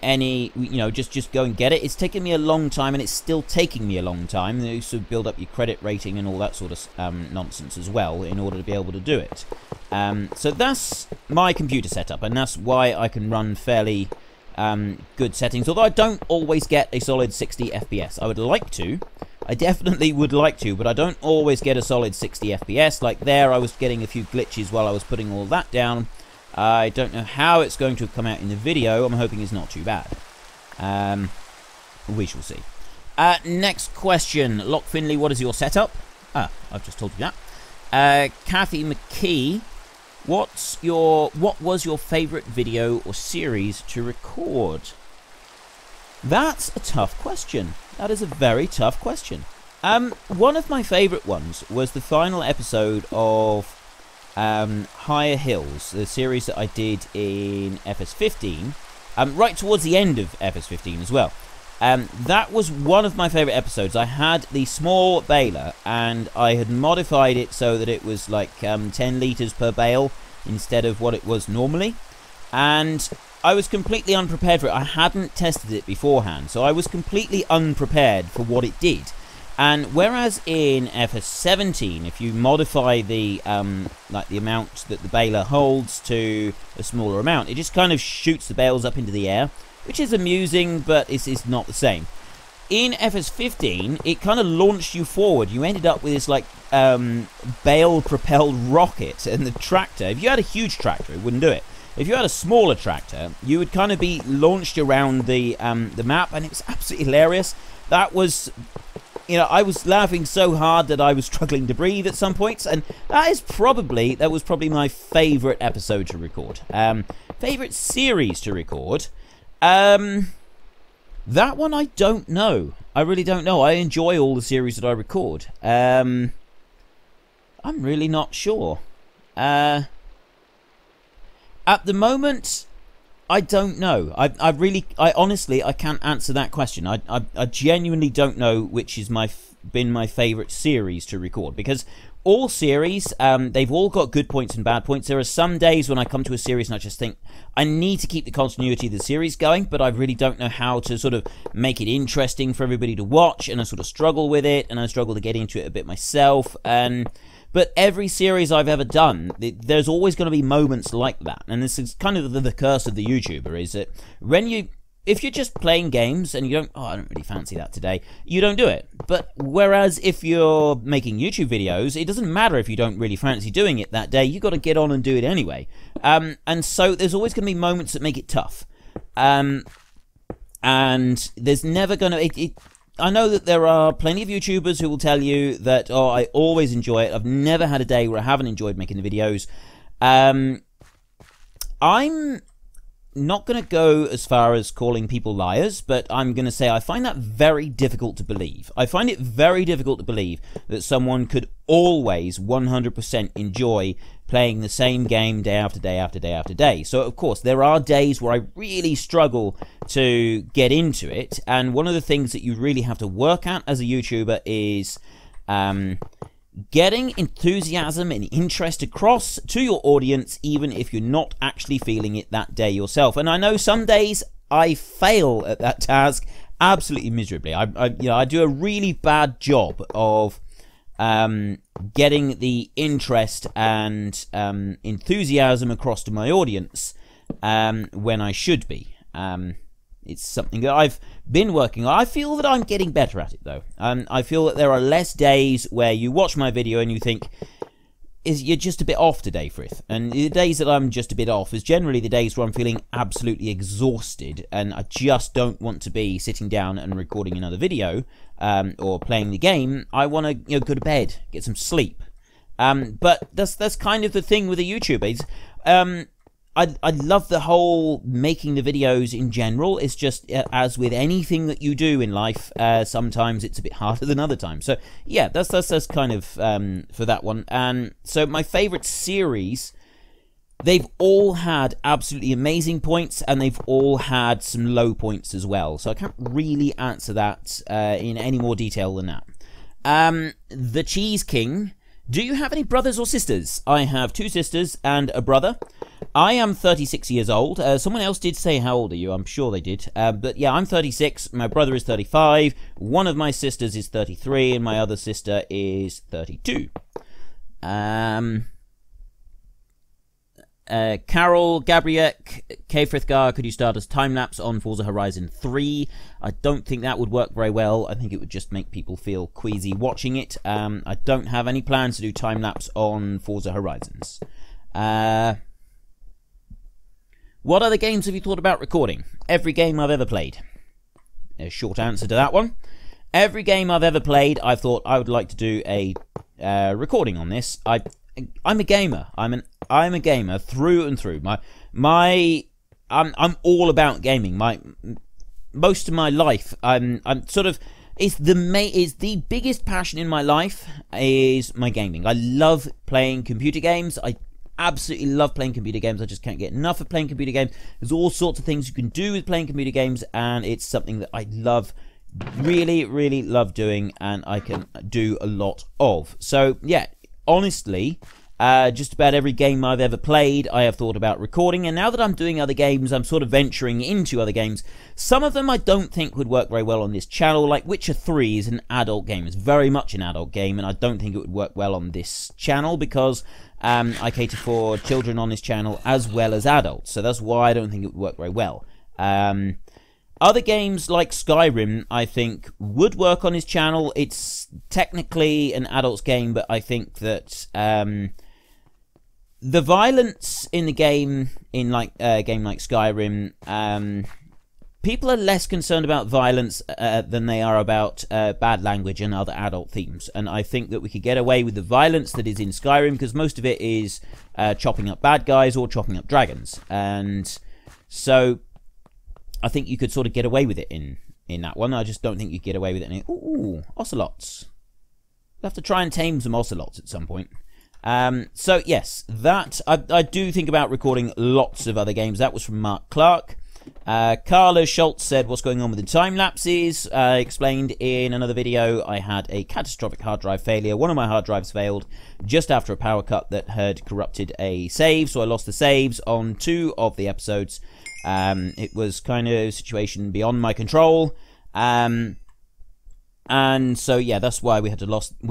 any, you know, just go and get it. It's taken me a long time, and it's still taking me a long time. You used to build up your credit rating and all that sort of nonsense as well in order to be able to do it. So that's my computer setup, and that's why I can run fairly good settings, although I don't always get a solid 60 FPS. I would like to. I definitely would like to, but I don't always get a solid 60 FPS. Like there, I was getting a few glitches while I was putting all that down. I don't know how it's going to come out in the video. I'm hoping it's not too bad. We shall see. Next question. Lock Finley, what is your setup? I've just told you that. Kathy McKee, what was your favourite video or series to record? That's a tough question. That is a very tough question. One of my favourite ones was the final episode of Higher Hills, the series that I did in FS15, right towards the end of FS15 as well. That was one of my favourite episodes. I had the small baler, and I had modified it so that it was like 10 litres per bale instead of what it was normally. And I was completely unprepared for it. I hadn't tested it beforehand, so I was completely unprepared for what it did. And whereas in FS17, if you modify the like the amount that the baler holds to a smaller amount, it just kind of shoots the bales up into the air, which is amusing, but it's not the same. In FS15, it kind of launched you forward. You ended up with this like bale-propelled rocket, and the tractor. If you had a huge tractor, it wouldn't do it. If you had a smaller tractor, you would kind of be launched around the map, and it was absolutely hilarious. That was, you know, I was laughing so hard that I was struggling to breathe at some points, and that was probably my favourite episode to record. Favourite series to record? That one I don't know. I really don't know. I enjoy all the series that I record. I'm really not sure. At the moment, I don't know. I honestly, I can't answer that question. I genuinely don't know which is been my favourite series to record, because all series, they've all got good points and bad points. There are some days when I come to a series and I just think, I need to keep the continuity of the series going, but I really don't know how to sort of make it interesting for everybody to watch, and I sort of struggle with it, and I struggle to get into it a bit myself, but every series I've ever done, there's always going to be moments like that. And this is kind of the curse of the YouTuber, is that if you're just playing games and you don't, I don't really fancy that today, you don't do it. But whereas if you're making YouTube videos, it doesn't matter if you don't really fancy doing it that day, you've got to get on and do it anyway. And so there's always going to be moments that make it tough. And there's never going to... I know that there are plenty of YouTubers who will tell you that, oh, I always enjoy it. I've never had a day where I haven't enjoyed making the videos. I'm not going to go as far as calling people liars, but I'm going to say I find that very difficult to believe. I find it very difficult to believe that someone could always 100% enjoy playing the same game day after day after day after day. So, of course, there are days where I really struggle to get into it, and one of the things that you really have to work at as a YouTuber is getting enthusiasm and interest across to your audience, even if you're not actually feeling it that day yourself. And I know some days I fail at that task absolutely miserably. I do a really bad job of getting the interest and enthusiasm across to my audience when I should be. It's something that I've been working on. I feel that I'm getting better at it, though. I feel that there are less days where you watch my video and you think, you're just a bit off today, Frith. And the days that I'm just a bit off is generally the days where I'm feeling absolutely exhausted and I just don't want to be sitting down and recording another video or playing the game. I want to go to bed, get some sleep. But that's kind of the thing with a YouTuber. I love the whole making the videos in general. It's just, as with anything that you do in life, sometimes it's a bit harder than other times. So yeah, that's kind of for that one. And so my favorite series, they've all had absolutely amazing points, and they've all had some low points as well. So I can't really answer that in any more detail than that. The Cheese King. Do you have any brothers or sisters? I have 2 sisters and a brother. I am 36 years old. Someone else did say, how old are you? I'm sure they did. But yeah, I'm 36. My brother is 35. One of my sisters is 33, and my other sister is 32. Carol, Gabriek, K. Frithgar, could you start as time-lapse on Forza Horizon 3? I don't think that would work very well. I think it would just make people feel queasy watching it. I don't have any plans to do time-lapse on Forza Horizons. What other games have you thought about recording? Every game I've ever played. A short answer to that one. Every game I've ever played, I thought I would like to do a recording on this. I'm a gamer. I'm a gamer through and through. I'm all about gaming. Most of my life, I'm sort of, it's the biggest passion in my life is my gaming. I love playing computer games. I absolutely love playing computer games. I just can't get enough of playing computer games. There's all sorts of things you can do with playing computer games, and it's something that I love, really, really love doing, and I can do a lot of. So yeah, honestly, just about every game I've ever played, I have thought about recording, and now that I'm doing other games, I'm sort of venturing into other games. Some of them I don't think would work very well on this channel, like Witcher 3 is an adult game. It's very much an adult game, and I don't think it would work well on this channel, because I cater for children on this channel as well as adults, so that's why I don't think it would work very well. Other games like Skyrim, I think, would work on his channel. It's technically an adult's game, but I think that the violence in the game, in like a game like Skyrim, people are less concerned about violence than they are about bad language and other adult themes. And I think that we could get away with the violence that is in Skyrim, because most of it is chopping up bad guys or chopping up dragons. And so I think you could sort of get away with it in that one. I just don't think you get away with it in it. Ooh, ocelots. We'll have to try and tame some ocelots at some point. So yes, that I do think about recording lots of other games. That was from Mark Clark. Carla Schultz said, what's going on with the time lapses? Explained in another video, I had a catastrophic hard drive failure. One of my hard drives failed just after a power cut that had corrupted a save, so I lost the saves on 2 of the episodes. It was kind of a situation beyond my control. And so yeah, that's why we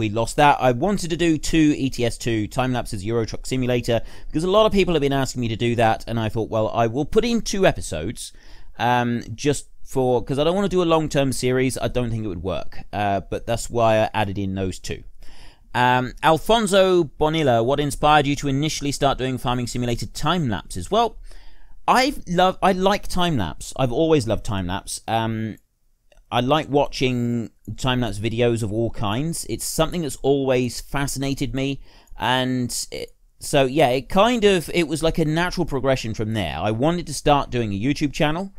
lost that. I wanted to do 2 ETS2 time lapses Euro Truck Simulator, because a lot of people have been asking me to do that, and I thought, well, I will put in 2 episodes, just for, because I don't want to do a long-term series. I don't think it would work, but that's why I added in those 2. Alfonso Bonilla, what inspired you to initially start doing Farming Simulator time lapses? Well, I like time lapse. I've always loved time lapse. I like watching time-lapse videos of all kinds. It's something that's always fascinated me, and so yeah, it was like a natural progression from there. I wanted to start doing a YouTube channel.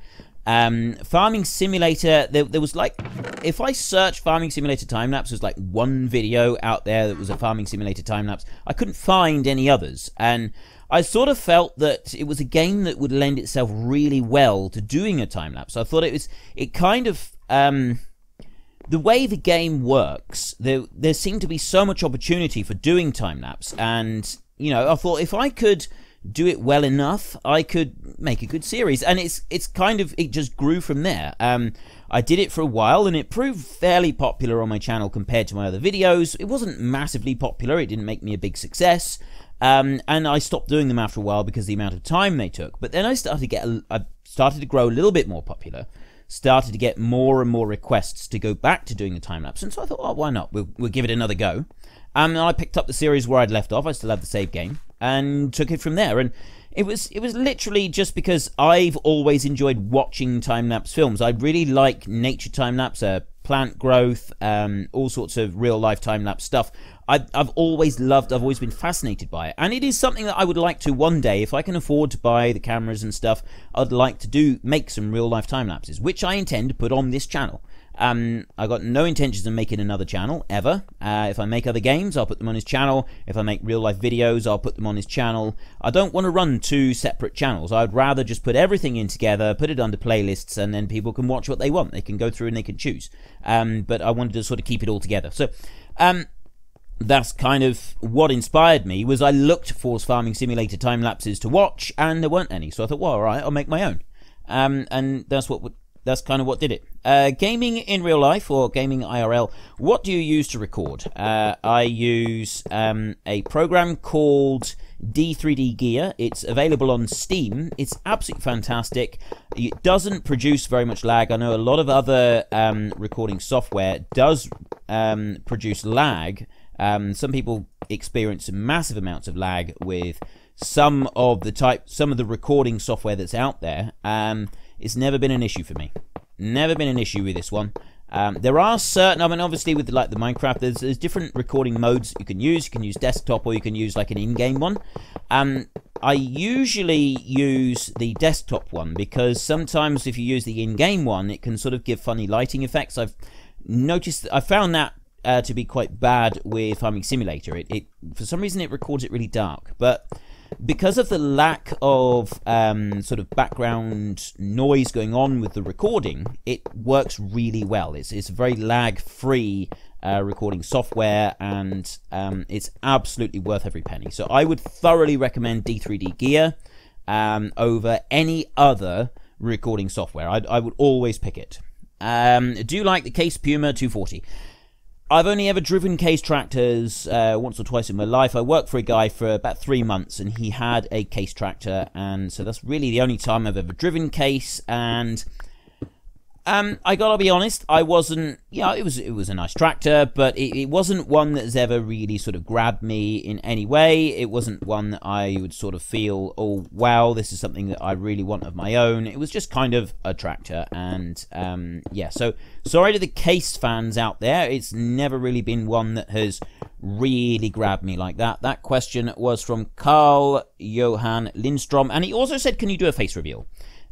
Farming Simulator, there was like, if I search Farming Simulator time-lapse, there's like 1 video out there that was a Farming Simulator time-lapse. I couldn't find any others, and I sort of felt that it was a game that would lend itself really well to doing a time-lapse. I thought it kind of, the way the game works, there seemed to be so much opportunity for doing time-lapse, and, you know, I thought if I could do it well enough, I could make a good series, and it's kind of, it just grew from there. I did it for a while, and it proved fairly popular on my channel compared to my other videos. It wasn't massively popular, it didn't make me a big success, and I stopped doing them after a while because of the amount of time they took. But then I started to grow a little bit more popular, started to get more and more requests to go back to doing the time-lapse, and so I thought, oh, why not? We'll give it another go. And I picked up the series where I'd left off. I still had the save game, and took it from there. And it was literally just because I've always enjoyed watching time-lapse films. I really like nature time-lapse, plant growth, all sorts of real-life time-lapse stuff. I've always loved, I've always been fascinated by it. And it is something that I would like to one day, if I can afford to buy the cameras and stuff, I'd like to make some real-life time-lapses, which I intend to put on this channel. I've got no intentions of making another channel, ever. If I make other games, I'll put them on his channel. If I make real-life videos, I'll put them on his channel. I don't want to run two separate channels. I'd rather just put everything in together, put it under playlists, and then people can watch what they want. They can go through and they can choose. But I wanted to sort of keep it all together. So, that's kind of what inspired me, was I looked for Farming Simulator time-lapses to watch, and there weren't any. So I thought, well, all right, I'll make my own. And that's kind of what did it. Gaming in real life, or gaming IRL, what do you use to record? I use a program called D3D Gear. It's available on Steam. It's absolutely fantastic. It doesn't produce very much lag. I know a lot of other recording software does produce lag. Some people experience massive amounts of lag with some of the recording software that's out there. It's never been an issue for me. Never been an issue with this one. There are certain, I mean, obviously with like the Minecraft, there's different recording modes you can use. You can use desktop, or you can use like an in-game one. I usually use the desktop one, because sometimes if you use the in-game one, it can sort of give funny lighting effects. I've noticed, I found that to be quite bad with Farming Simulator. It for some reason it records it really dark, but because of the lack of sort of background noise going on with the recording, it works really well. It's very lag-free recording software, and it's absolutely worth every penny. So I would thoroughly recommend D3D Gear over any other recording software. I would always pick it. Do you like the Case Puma 240? I've only ever driven Case tractors once or twice in my life. I worked for a guy for about 3 months, and he had a Case tractor, and so that's really the only time I've ever driven Case. And I gotta be honest, I wasn't, it was a nice tractor, but it wasn't one that has ever really sort of grabbed me in any way. It wasn't one that I would sort of feel, oh wow, this is something that I really want of my own. It was just kind of a tractor, and yeah, so sorry to the Case fans out there. It's never really been one that has really grabbed me like that. That question was from Carl Johan Lindstrom, and he also said, can you do a face reveal?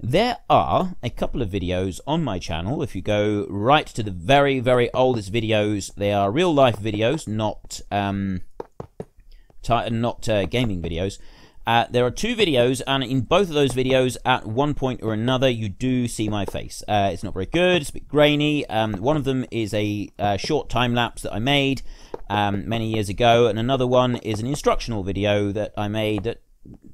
There are a couple of videos on my channel. If you go right to the very, very oldest videos, they are real-life videos, not gaming videos. There are 2 videos, and in both of those videos, at one point or another, you do see my face. It's not very good. It's a bit grainy. One of them is a short time-lapse that I made many years ago, and another one is an instructional video that I made that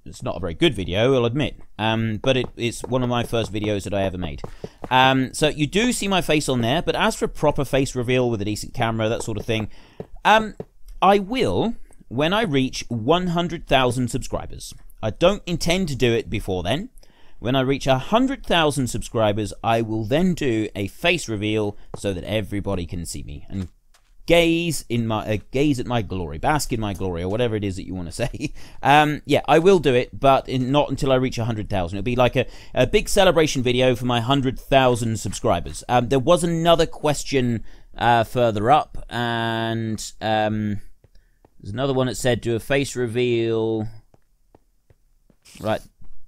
it's not a very good video, I'll admit, but it's one of my first videos that I ever made. So you do see my face on there, but as for proper face reveal with a decent camera, that sort of thing, I will when I reach 100,000 subscribers. I don't intend to do it before then. When I reach 100,000 subscribers, I will then do a face reveal so that everybody can see me and gaze at my glory, bask in my glory, or whatever it is that you want to say. Yeah, I will do it, but not until I reach 100,000. It'll be like a big celebration video for my 100,000 subscribers. There was another question further up, and there's another one that said, do a face reveal. Right.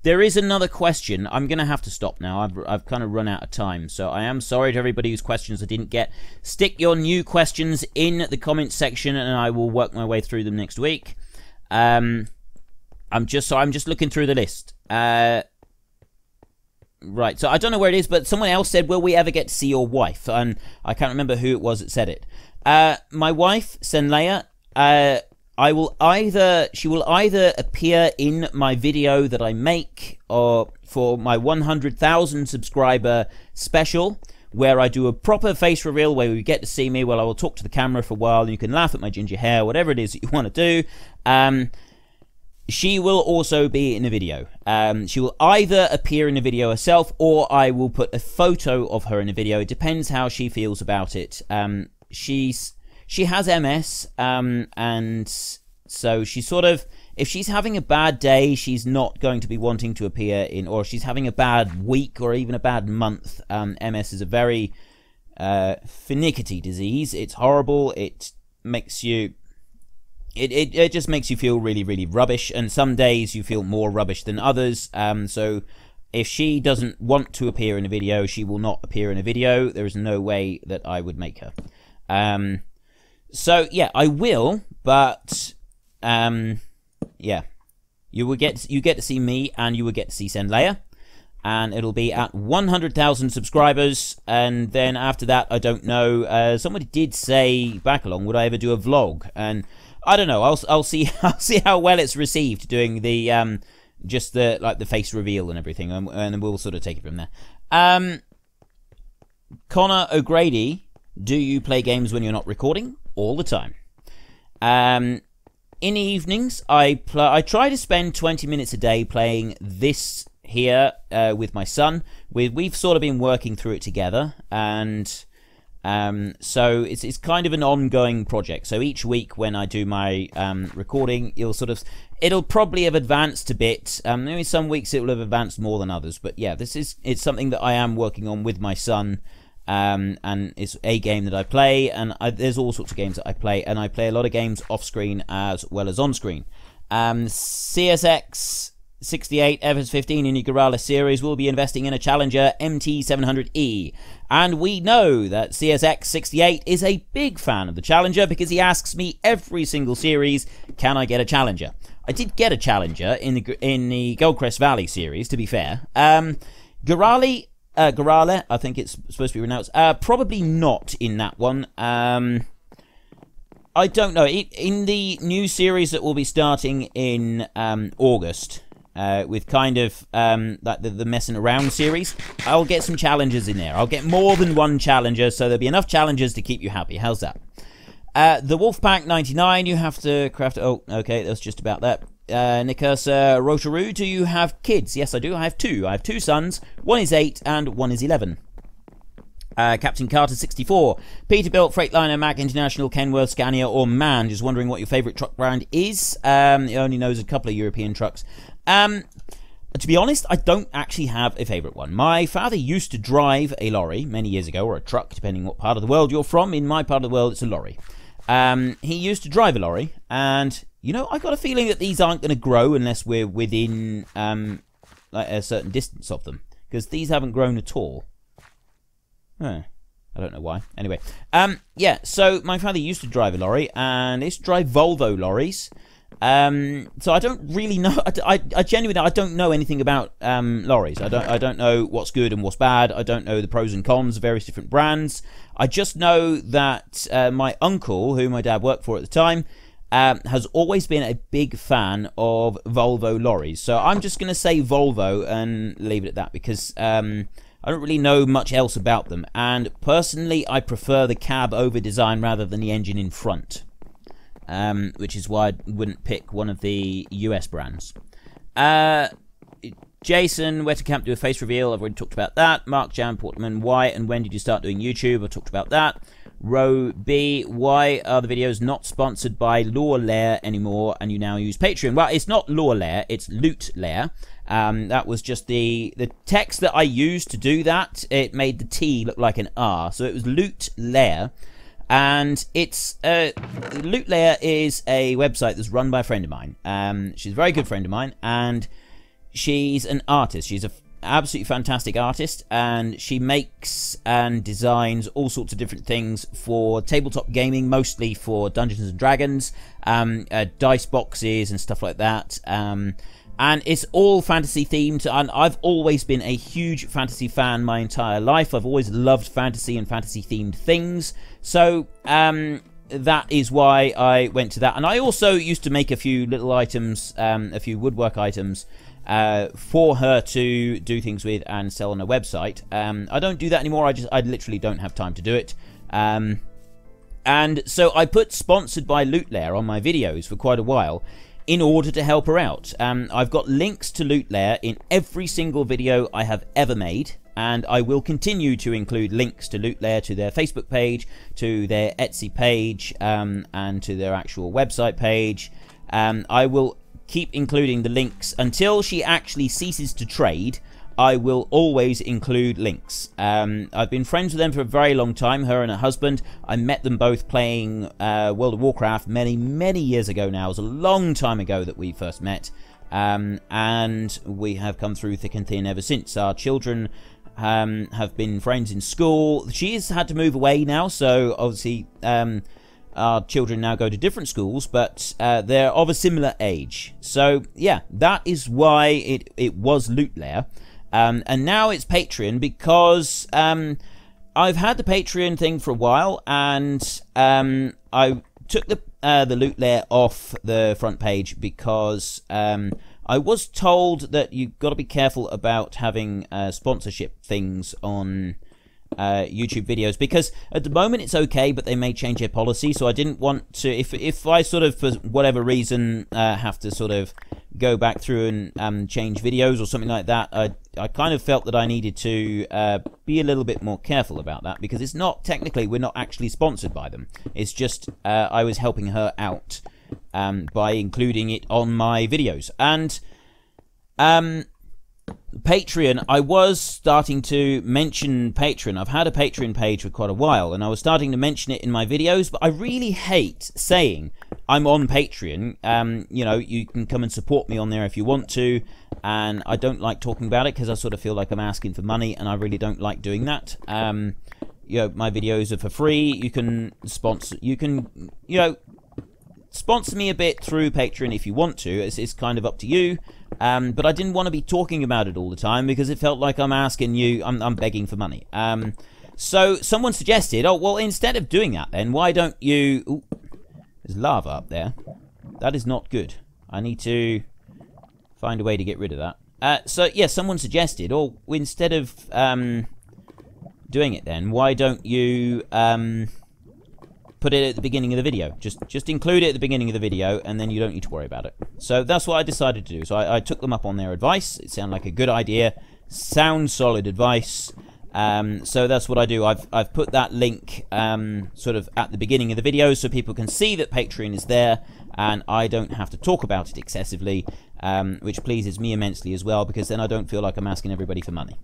There is another question. I'm going to have to stop now. I've kind of run out of time. So I am sorry to everybody whose questions I didn't get. Stick your new questions in the comments section, and I will work my way through them next week. I'm just looking through the list. Right, so I don't know where it is, but someone else said, will we ever get to see your wife? And I can't remember who it was that said it. My wife, Senleia, she will either appear in my video that I make, or for my 100,000 subscriber special, where I do a proper face reveal where you get to see me, where I will talk to the camera for a while, and you can laugh at my ginger hair, whatever it is that you want to do. She will also be in a video. She will either appear in a video herself, or I will put a photo of her in a video. It depends how she feels about it. She has MS, and so she's sort of, if she's having a bad day, she's not going to be wanting to appear in, or she's having a bad week or even a bad month. MS is a very finicky disease. It's horrible. It makes you... It just makes you feel really, really rubbish, and some days you feel more rubbish than others. So if she doesn't want to appear in a video, she will not appear in a video. There is no way that I would make her. So yeah, I will, but yeah, you get to see me, and you will get to see Senleia, and it'll be at 100,000 subscribers, and then after that, I don't know. Somebody did say back along, would I ever do a vlog? And I don't know. I'll see. I'll see how well it's received doing the just the face reveal and everything, and we'll sort of take it from there. Connor O'Grady, do you play games when you're not recording? All the time. In the evenings, I try to spend 20 minutes a day playing this here with my son. We've sort of been working through it together, and so it's kind of an ongoing project. So each week when I do my recording, it'll probably have advanced a bit. Maybe some weeks it will have advanced more than others, but yeah, it's something that I am working on with my son. And it's a game that I play, and there's all sorts of games that I play, and I play a lot of games off screen as well as on screen. CSX 68 Evans 15 in the Gorala series will be investing in a Challenger MT700E, and we know that CSX 68 is a big fan of the Challenger because he asks me every single series, can I get a Challenger? I did get a Challenger in the Goldcrest Valley series, to be fair. Gorala, I think it's supposed to be pronounced. Probably not in that one. I don't know. In the new series that will be starting in August, with kind of like the messing around series, I'll get some challenges in there. I'll get more than one challenger, so there'll be enough challenges to keep you happy. How's that? The Wolfpack 99, you have to craft... Oh, okay, that's just about that. Nikas Rotaru, do you have kids? Yes, I do. I have two. I have two sons. One is 8 and one is 11. Captain Carter 64. Peterbilt, Freightliner, Mack International, Kenworth, Scania, or MAN. Just wondering what your favourite truck brand is. He only knows a couple of European trucks. To be honest, I don't actually have a favourite one. My father used to drive a lorry many years ago, or a truck, depending what part of the world you're from. In my part of the world, it's a lorry. He used to drive a lorry, and... you know, I got a feeling that these aren't going to grow unless we're within like a certain distance of them, because these haven't grown at all. I don't know why. Anyway, yeah. So my father used to drive a lorry, and he used to drive Volvo lorries. So I don't really know. I genuinely don't know anything about lorries. I don't know what's good and what's bad. I don't know the pros and cons of various different brands. I just know that my uncle, who my dad worked for at the time, has always been a big fan of Volvo lorries. So I'm just going to say Volvo and leave it at that, because I don't really know much else about them. And personally, I prefer the cab over design rather than the engine in front, which is why I wouldn't pick one of the US brands. Jason, where to camp, do a face reveal. I've already talked about that. Mark Jan Portman, why and when did you start doing YouTube? I talked about that. Row B, why are the videos not sponsored by Loot Lair anymore and you now use Patreon? Well, it's not Loot Lair, it's Loot Lair. That was just the text that I used to do that. It made the T look like an R, so it was Loot Lair. And it's Loot Lair is a website that's run by a friend of mine. She's a very good friend of mine, and she's an artist. She's a absolutely fantastic artist, and she makes and designs all sorts of different things for tabletop gaming, mostly for Dungeons and Dragons, dice boxes and stuff like that, and it's all fantasy themed. And I've always been a huge fantasy fan my entire life. I've always loved fantasy and fantasy themed things, so that is why I went to that. And I also used to make a few little items, a few woodwork items, for her to do things with and sell on her website. I don't do that anymore. I literally don't have time to do it. And so I put sponsored by Loot Lair on my videos for quite a while in order to help her out. I've got links to Loot Lair in every single video I have ever made, and I will continue to include links to Loot Lair, to their Facebook page, to their Etsy page, and to their actual website page. I will keep including the links until she actually ceases to trade. I will always include links. I've been friends with them for a very long time, her and her husband. I met them both playing World of Warcraft many years ago now. It was a long time ago that we first met. And we have come through thick and thin ever since. Our children have been friends in school. She's had to move away now, so obviously our children now go to different schools, but they're of a similar age. So yeah, that is why it was Loot Lair. And now it's Patreon, because I've had the Patreon thing for a while, and I took the Loot Lair off the front page because I was told that you've got to be careful about having sponsorship things on YouTube videos, because at the moment it's okay, but they may change their policy. So I didn't want to, if I sort of for whatever reason have to sort of go back through and change videos or something like that, I kind of felt that I needed to be a little bit more careful about that, because it's not technically, we're not actually sponsored by them. It's just I was helping her out by including it on my videos. And Patreon, I was starting to mention Patreon. I've had a Patreon page for quite a while, and I was starting to mention it in my videos, but I really hate saying I'm on Patreon. You know, you can come and support me on there if you want to, and I don't like talking about it because I sort of feel like I'm asking for money, and I really don't like doing that. You know, my videos are for free. You can sponsor, you know, sponsor me a bit through Patreon if you want to. It's kind of up to you. But I didn't want to be talking about it all the time, because it felt like I'm asking you, I'm begging for money. So someone suggested, oh, well, instead of doing that then, why don't you... Ooh, there's lava up there. That is not good. I need to find a way to get rid of that. So, yeah, someone suggested, oh, instead of doing it then, why don't you... put it at the beginning of the video. Just include it at the beginning of the video, and then you don't need to worry about it. So that's what I decided to do. So I took them up on their advice. It sounded like a good idea. Sound solid advice. So that's what I do. I've put that link sort of at the beginning of the video, so people can see that Patreon is there, and I don't have to talk about it excessively, which pleases me immensely as well, because then I don't feel like I'm asking everybody for money.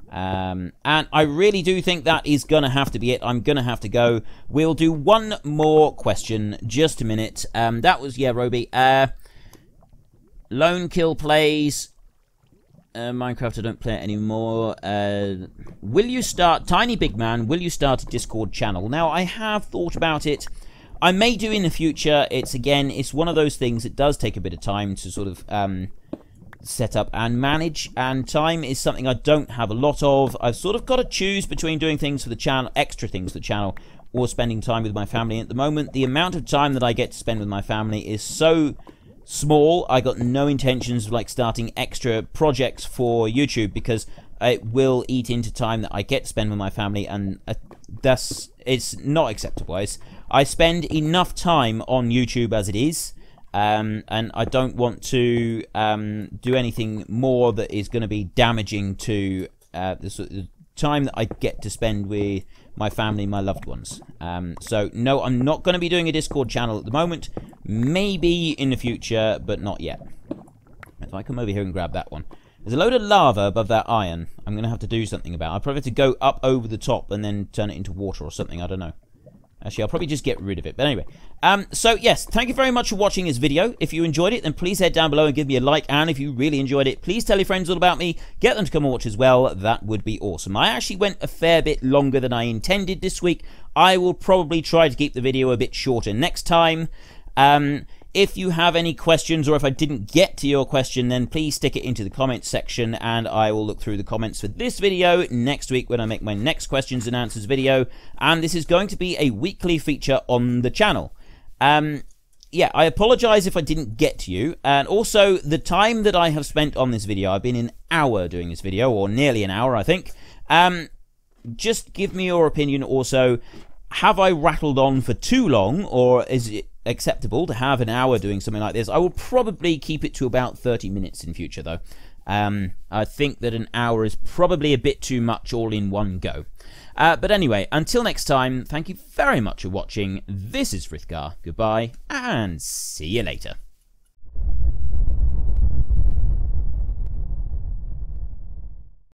And I really do think that is gonna have to be it. I'm gonna have to go. We'll do one more question. Just a minute. That was, yeah, Roby. Lone Kill plays Minecraft. I don't play it anymore. Will you start, Tiny Big Man, will you start a Discord channel? Now, I have thought about it. I may do in the future. It's one of those things that does take a bit of time to sort of set up and manage, and time is something I don't have a lot of. I've sort of got to choose between doing things for the channel, extra things for the channel, or spending time with my family. At the moment, the amount of time that I get to spend with my family is so small. I got no intentions of like starting extra projects for YouTube, because it will eat into time that I get to spend with my family, and it's not acceptable. I spend enough time on YouTube as it is. And I don't want to do anything more that is going to be damaging to the time that I get to spend with my family, my loved ones. So, no, I'm not going to be doing a Discord channel at the moment. Maybe in the future, but not yet. If I come over here and grab that one. There's a load of lava above that iron. I'm going to have to do something about it. I'll probably have to go up over the top and then turn it into water or something. I don't know. Actually, I'll probably just get rid of it. But anyway, so yes, thank you very much for watching this video. If you enjoyed it, then please head down below and give me a like. And if you really enjoyed it, please tell your friends all about me. Get them to come and watch as well. That would be awesome. I actually went a fair bit longer than I intended this week. I will probably try to keep the video a bit shorter next time. If you have any questions, or if I didn't get to your question, then please stick it into the comments section, and I will look through the comments for this video next week when I make my next questions and answers video. And this is going to be a weekly feature on the channel. Yeah, I apologize if I didn't get to you. And also, the time that I have spent on this video, I've been an hour doing this video, or nearly an hour, I think. Just give me your opinion also. Have I rattled on for too long, or is it acceptable to have an hour doing something like this? I will probably keep it to about 30 minutes in future, though. I think that an hour is probably a bit too much all in one go. But anyway, until next time, thank you very much for watching. This is Frithgar. Goodbye, and see you later.